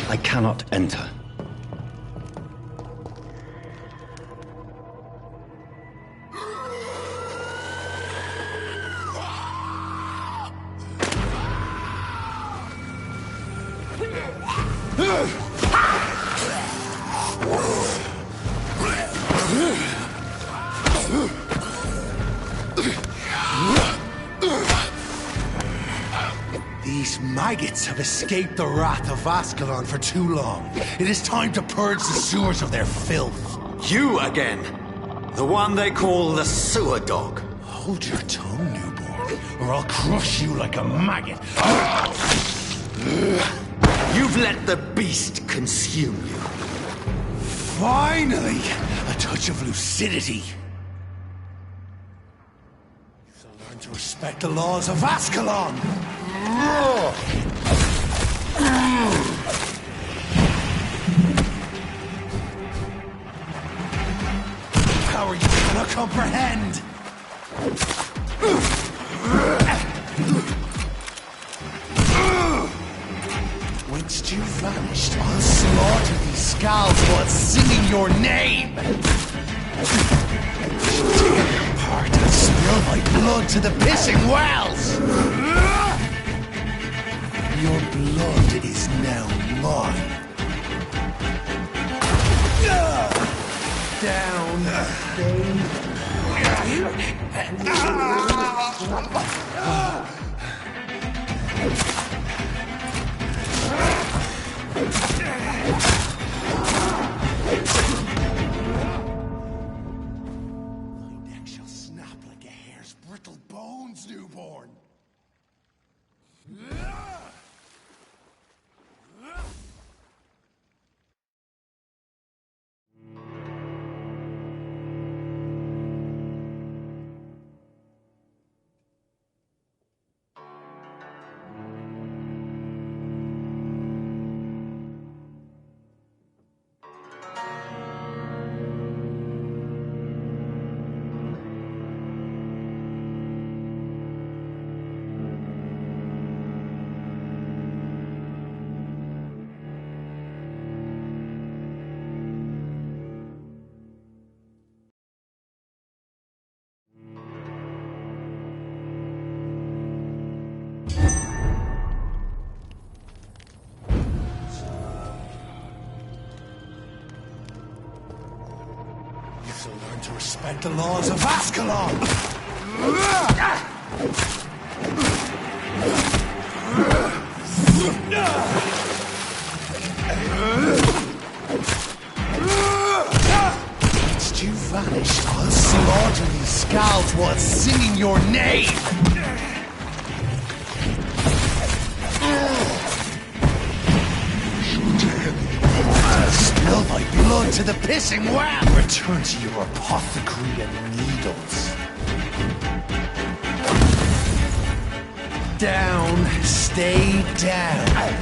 I cannot enter. These maggots have escaped the wrath of Ascalon for too long. It is time to purge the sewers of their filth. You again! The one they call the sewer dog. Hold your tongue, newborn, or I'll crush you like a maggot. You've let the beast consume you. Finally! A touch of lucidity. You shall learn to respect the laws of Ascalon! Power you cannot comprehend! Whence you vanished, I'll slaughter these skulls while singing your name! Tear them apart and spill my blood to the pissing wells! Your blood is now mine. Down, my neck shall snap like a hare's brittle bones, newborn. So learn to respect the laws of Ascalon! Once you vanish, I'll slaughter these skulls while singing your name! Spill my blood to the pissing well! Return to your apothecary and needles. Down, stay down.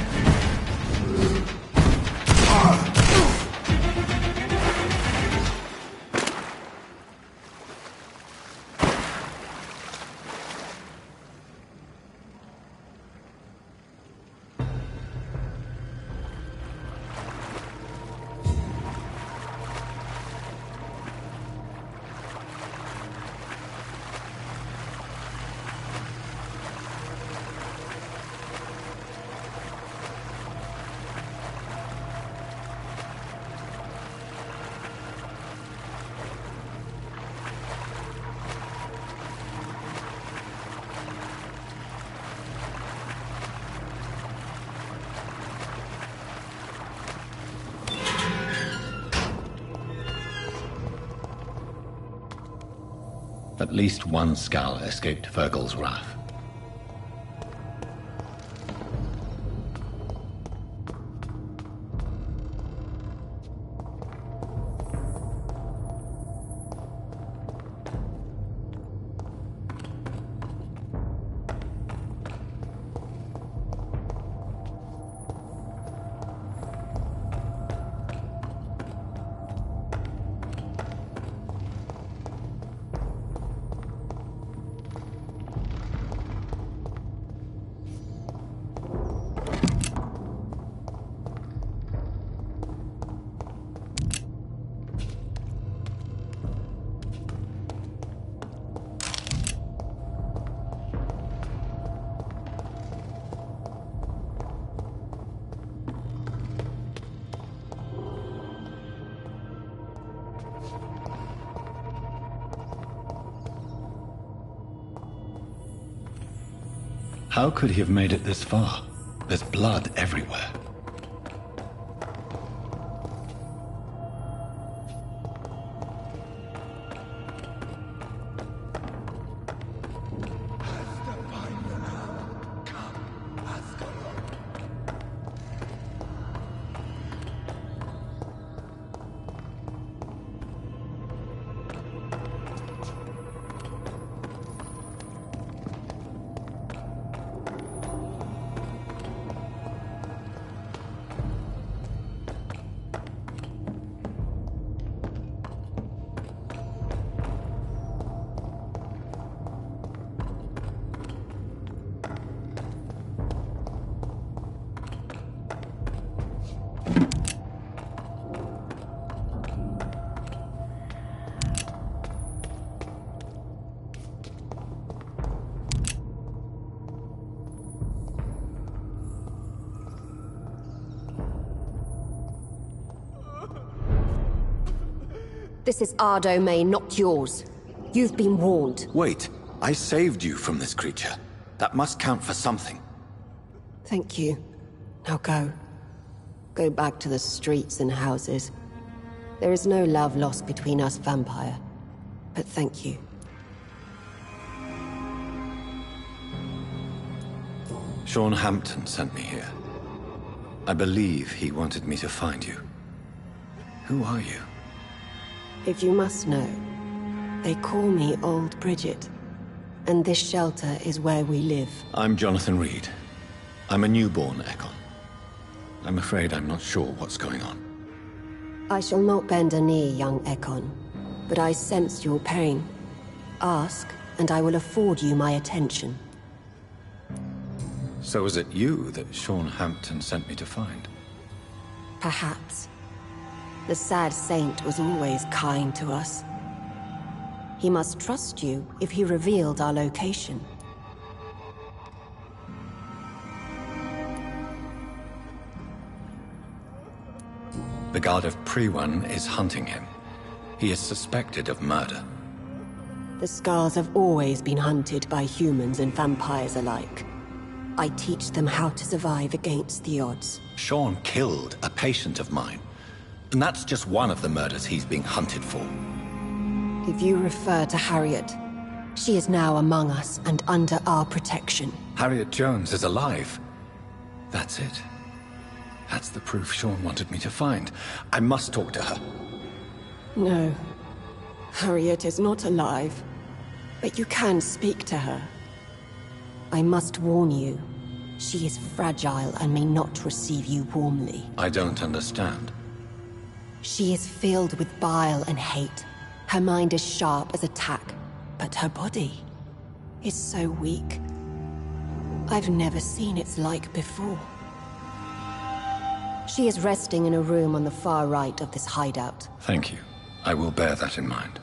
At least one skull escaped Virgil's wrath. How could he have made it this far? There's blood everywhere. This is our domain, not yours. You've been warned. Wait, I saved you from this creature. That must count for something. Thank you. Now go. Go back to the streets and houses. There is no love lost between us, Vampire. But thank you. Sean Hampton sent me here. I believe he wanted me to find you. Who are you? If you must know, they call me Old Bridget. And this shelter is where we live. I'm Jonathan Reed. I'm a newborn Ekon. I'm afraid I'm not sure what's going on. I shall not bend a knee, young Ekon. But I sense your pain. Ask, and I will afford you my attention. So was it you that Sean Hampton sent me to find? Perhaps. The sad saint was always kind to us. He must trust you if he revealed our location. The guard of Prewan is hunting him. He is suspected of murder. The Scars have always been hunted by humans and vampires alike. I teach them how to survive against the odds. Sean killed a patient of mine. And that's just one of the murders he's being hunted for. If you refer to Harriet, she is now among us and under our protection. Harriet Jones is alive. That's it. That's the proof Sean wanted me to find. I must talk to her. No. Harriet is not alive. But you can speak to her. I must warn you. She is fragile and may not receive you warmly. I don't understand. She is filled with bile and hate. Her mind is sharp as a tack, but her body is so weak. I've never seen its like before. She is resting in a room on the far right of this hideout. Thank you. I will bear that in mind.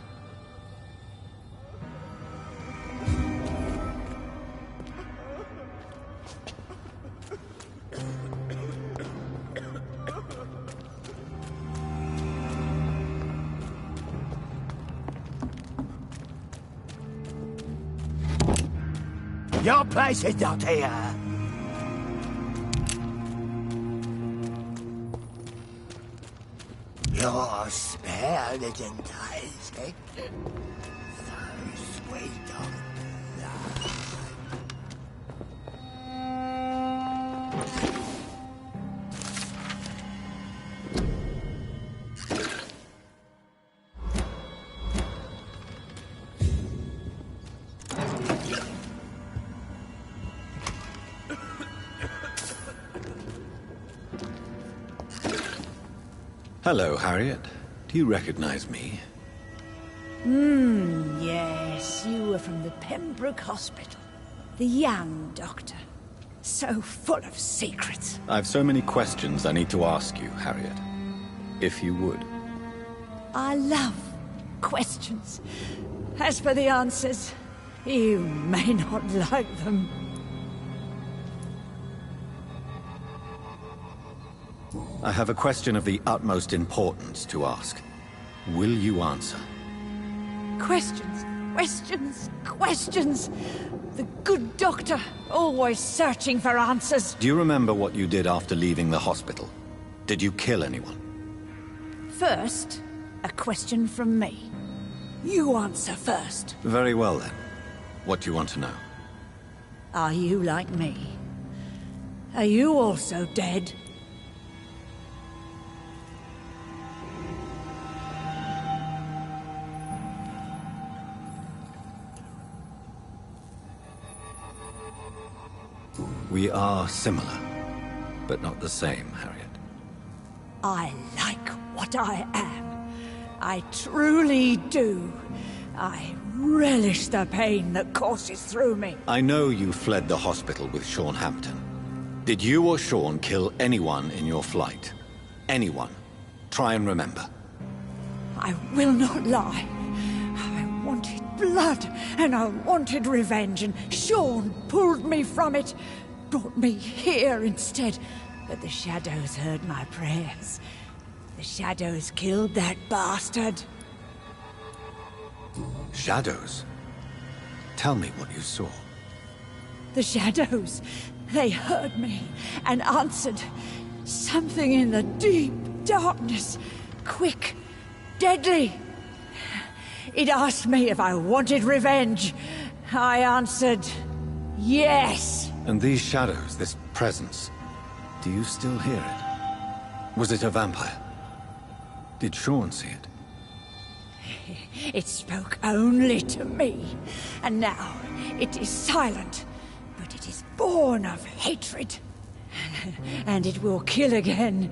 Your place is not here. You're spared, enticing. So Hello, Harriet. Do you recognize me? Yes, you were from the Pembroke Hospital. The young doctor. So full of secrets. I've so many questions I need to ask you, Harriet. If you would. I love questions. As for the answers, you may not like them. I have a question of the utmost importance to ask. Will you answer? Questions, questions, questions. The good doctor, always searching for answers. Do you remember what you did after leaving the hospital? Did you kill anyone? First, a question from me. You answer first. Very well then. What do you want to know? Are you like me? Are you also dead? We are similar, but not the same, Harriet. I like what I am. I truly do. I relish the pain that courses through me. I know you fled the hospital with Sean Hampton. Did you or Sean kill anyone in your flight? Anyone? Try and remember. I will not lie. I wanted blood, and I wanted revenge, and Sean pulled me from it. Brought me here instead. But the shadows heard my prayers. The shadows killed that bastard. Shadows? Tell me what you saw. The shadows. They heard me and answered. Something in the deep darkness. Quick. Deadly. It asked me if I wanted revenge. I answered, yes. And these shadows, this presence, do you still hear it? Was it a vampire? Did Sean see it? It spoke only to me, and now it is silent, but it is born of hatred. And it will kill again.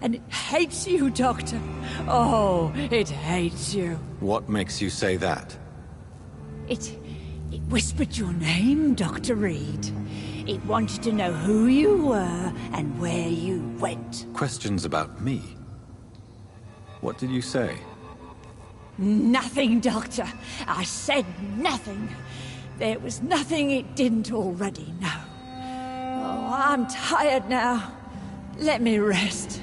And it hates you, Doctor. Oh, it hates you. What makes you say that? It whispered your name, Dr. Reed. It wanted to know who you were and where you went. Questions about me? What did you say? Nothing, Doctor. I said nothing. There was nothing it didn't already know. Oh, I'm tired now. Let me rest.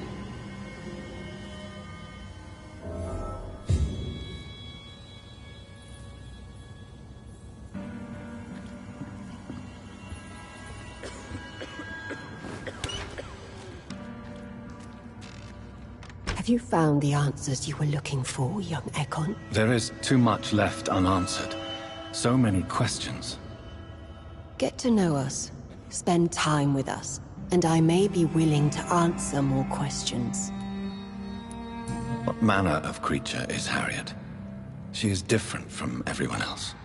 Have you found the answers you were looking for, young Ekon? There is too much left unanswered. So many questions. Get to know us. Spend time with us. And I may be willing to answer more questions. What manner of creature is Harriet? She is different from everyone else.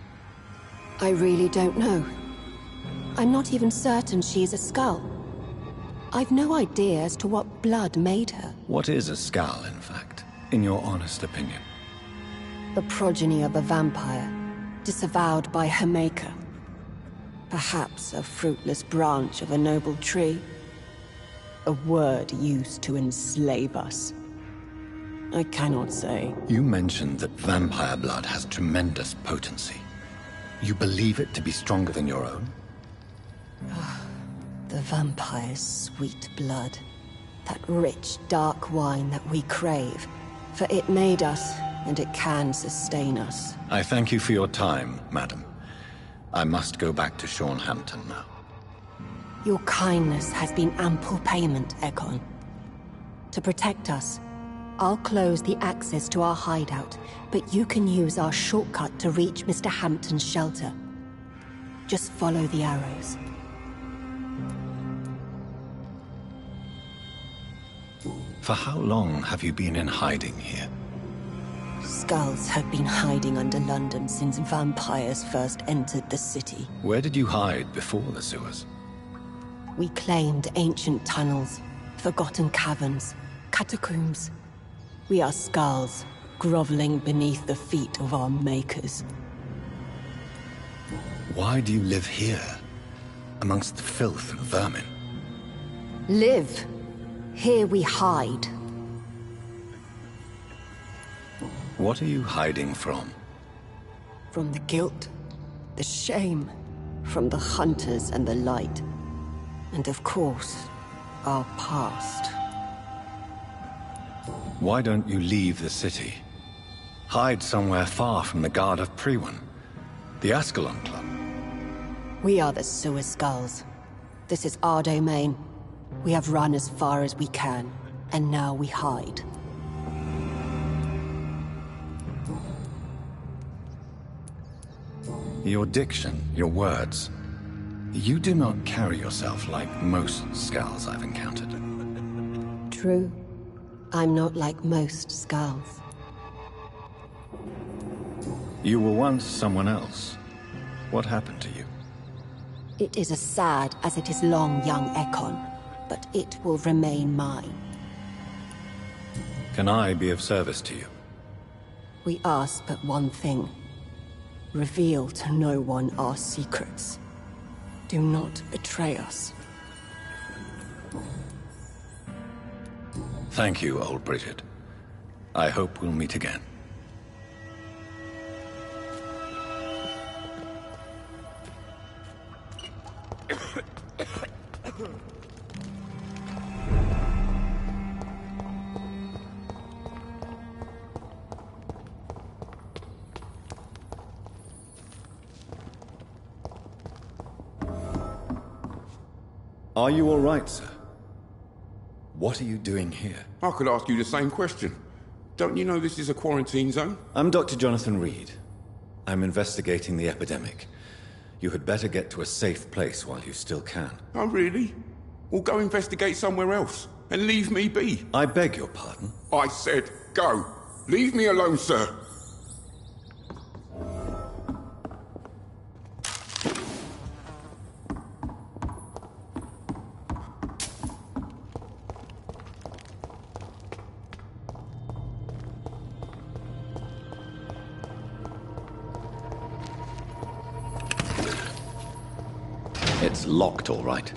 I really don't know. I'm not even certain she's a skull. I've no idea as to what blood made her. What is a skull, in fact, in your honest opinion? The progeny of a vampire, disavowed by her maker. Perhaps a fruitless branch of a noble tree. A word used to enslave us. I cannot say. You mentioned that vampire blood has tremendous potency. You believe it to be stronger than your own? The vampire's sweet blood. That rich, dark wine that we crave. For it made us, and it can sustain us. I thank you for your time, madam. I must go back to Sean Hampton now. Your kindness has been ample payment, Ekon. To protect us, I'll close the access to our hideout, but you can use our shortcut to reach Mr. Hampton's shelter. Just follow the arrows. For how long have you been in hiding here? Skulls have been hiding under London since vampires first entered the city. Where did you hide before the sewers? We claimed ancient tunnels, forgotten caverns, catacombs. We are skulls, groveling beneath the feet of our makers. Why do you live here, amongst the filth and vermin? Live. Here we hide. What are you hiding from? From the guilt, the shame, from the hunters and the light. And of course, our past. Why don't you leave the city? Hide somewhere far from the Guard of Priwen, the Ascalon Club. We are the Sewer Skulls. This is our domain. We have run as far as we can, and now we hide. Your diction, your words. You do not carry yourself like most skulls I've encountered. True. I'm not like most skulls. You were once someone else. What happened to you? It is as sad as it is long, young Ekon, but it will remain mine. Can I be of service to you? We ask but one thing. Reveal to no one our secrets. Do not betray us. Thank you, old Bridget. I hope we'll meet again. Are you all right, sir? What are you doing here? I could ask you the same question. Don't you know this is a quarantine zone? I'm Dr. Jonathan Reed. I'm investigating the epidemic. You had better get to a safe place while you still can. Oh, really? Well, go investigate somewhere else, and leave me be. I beg your pardon? I said, go. Leave me alone, sir. It's locked, all right.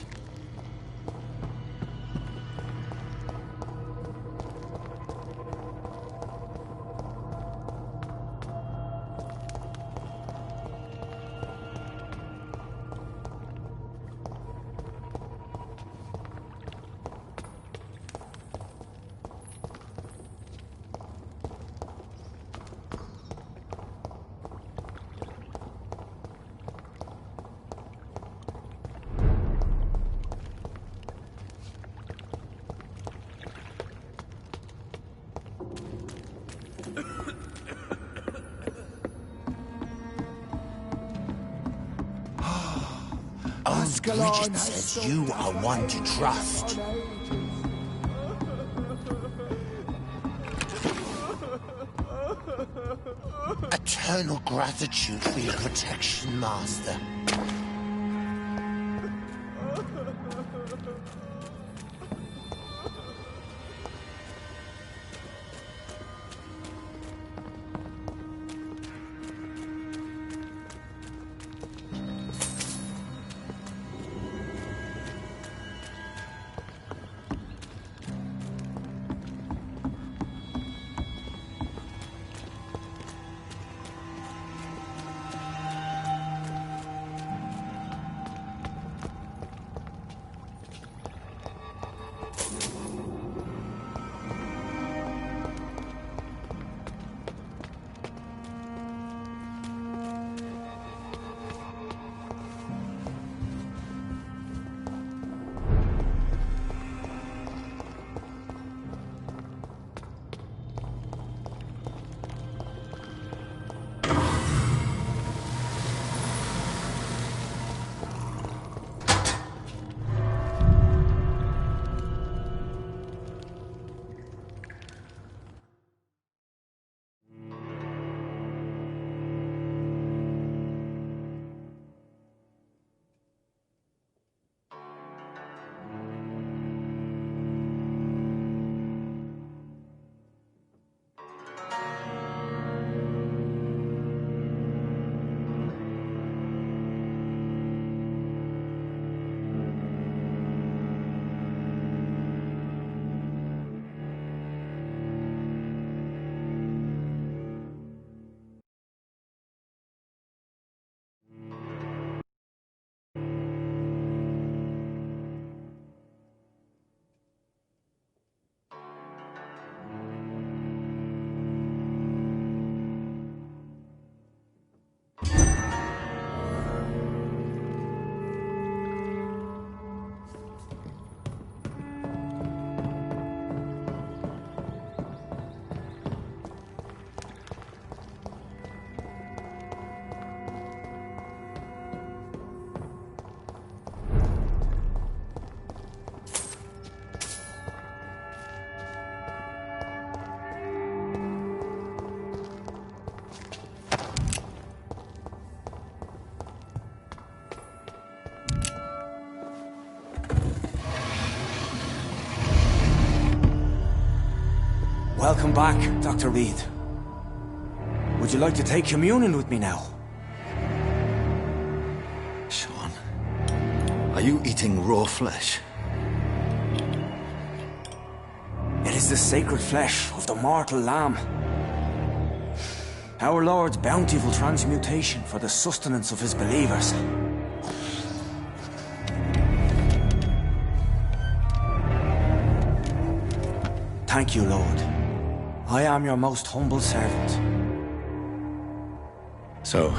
Bridget says you are one to trust. Eternal gratitude for your protection, Master. Welcome back, Dr. Reed. Would you like to take communion with me now? Sean, are you eating raw flesh? It is the sacred flesh of the mortal lamb. Our Lord's bountiful transmutation for the sustenance of his believers. Thank you, Lord. I am your most humble servant. So,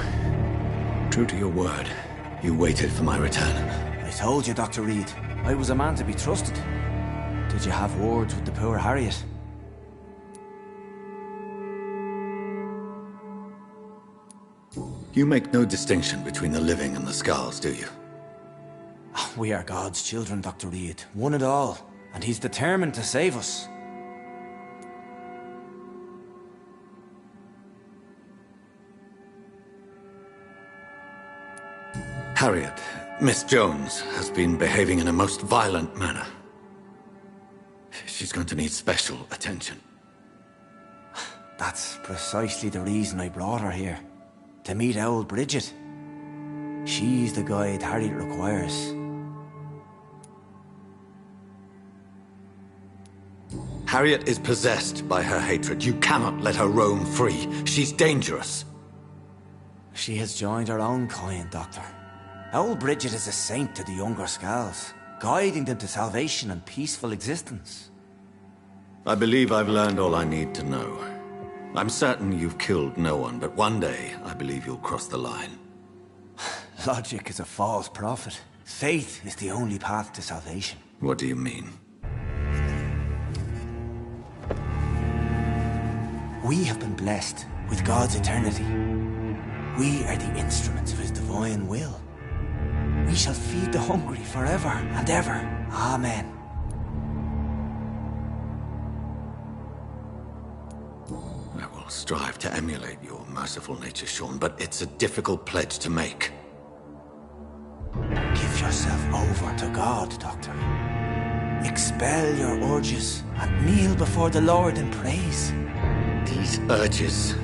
true to your word, you waited for my return. I told you, Dr. Reed, I was a man to be trusted. Did you have words with the poor Harriet? You make no distinction between the living and the skulls, do you? We are God's children, Dr. Reed. One and all. And he's determined to save us. Harriet, Miss Jones, has been behaving in a most violent manner. She's going to need special attention. That's precisely the reason I brought her here. To meet old Bridget. She's the guide Harriet requires. Harriet is possessed by her hatred. You cannot let her roam free. She's dangerous. She has joined her own kind, Doctor. Old Bridget is a saint to the younger Skulls, guiding them to salvation and peaceful existence. I believe I've learned all I need to know. I'm certain you've killed no one, but one day I believe you'll cross the line. Logic is a false prophet. Faith is the only path to salvation. What do you mean? We have been blessed with God's eternity. We are the instruments of his divine will. We shall feed the hungry forever and ever. Amen. I will strive to emulate your merciful nature, Sean, but it's a difficult pledge to make. Give yourself over to God, Doctor. Expel your urges and kneel before the Lord in praise. These urges.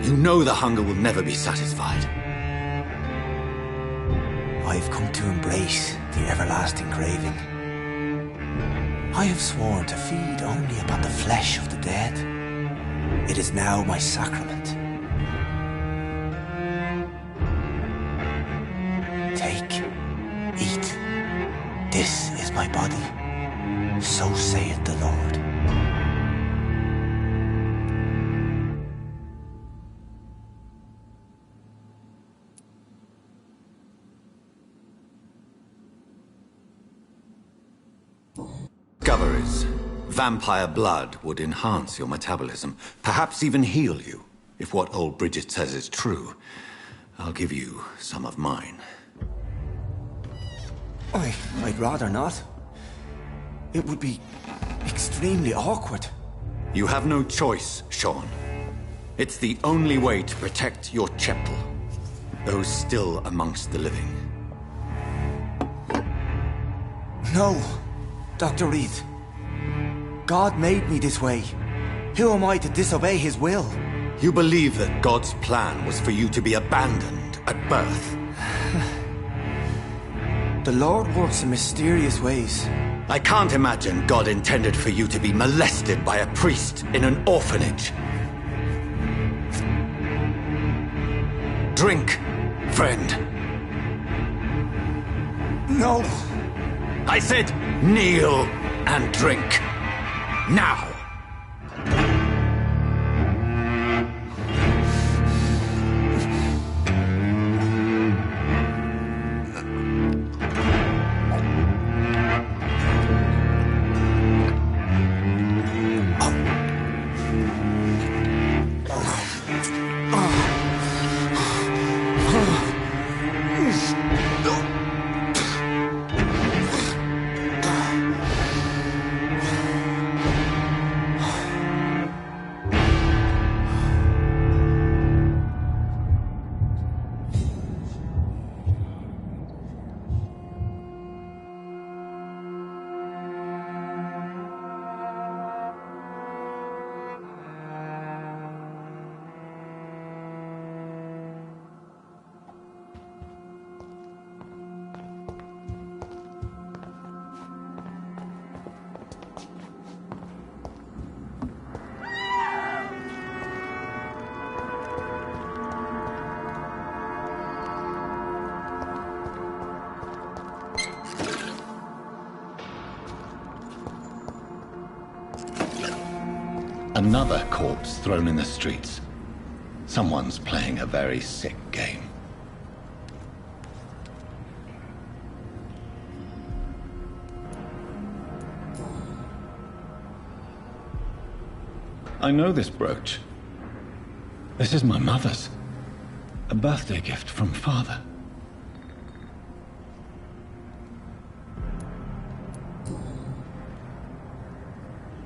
You know the hunger will never be satisfied. I've come to embrace the everlasting craving. I have sworn to feed only upon the flesh of the dead. It is now my sacrament. Take, eat. This is my body. So saith the Lord. Discoveries. Vampire blood would enhance your metabolism, perhaps even heal you. If what old Bridget says is true, I'll give you some of mine. I'd rather not. It would be extremely awkward. You have no choice, Sean. It's the only way to protect your cheptel, those still amongst the living. No, Dr. Reed. God made me this way. Who am I to disobey his will? You believe that God's plan was for you to be abandoned at birth. The Lord works in mysterious ways. I can't imagine God intended for you to be molested by a priest in an orphanage. Drink, friend. No. I said kneel and drink. Now. Another corpse thrown in the streets. Someone's playing a very sick game. I know this brooch. This is my mother's. A birthday gift from father.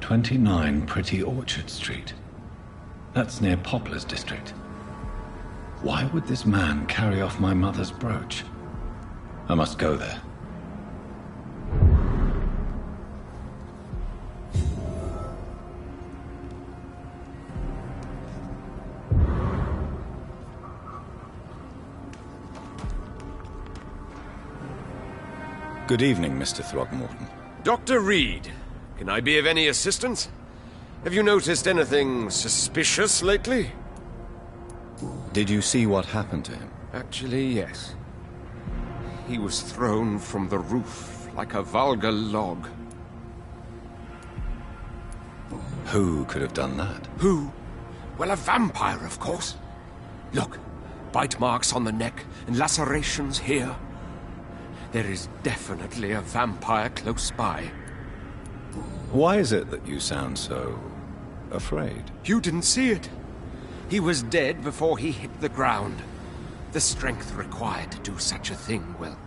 "29 Pretty Orchard Street." That's near Poplar's district. Why would this man carry off my mother's brooch? I must go there. Good evening, Mr. Throgmorton. Dr. Reed, can I be of any assistance? Have you noticed anything suspicious lately? Did you see what happened to him? Actually, yes. He was thrown from the roof like a vulgar log. Who could have done that? Who? Well, a vampire, of course. Look, bite marks on the neck and lacerations here. There is definitely a vampire close by. Why is it that you sound so afraid? You didn't see it. He was dead before he hit the ground. The strength required to do such a thing, well,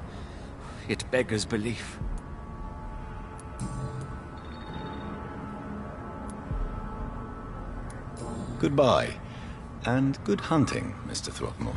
it beggars belief. Goodbye, and good hunting, Mr. Throgmorton.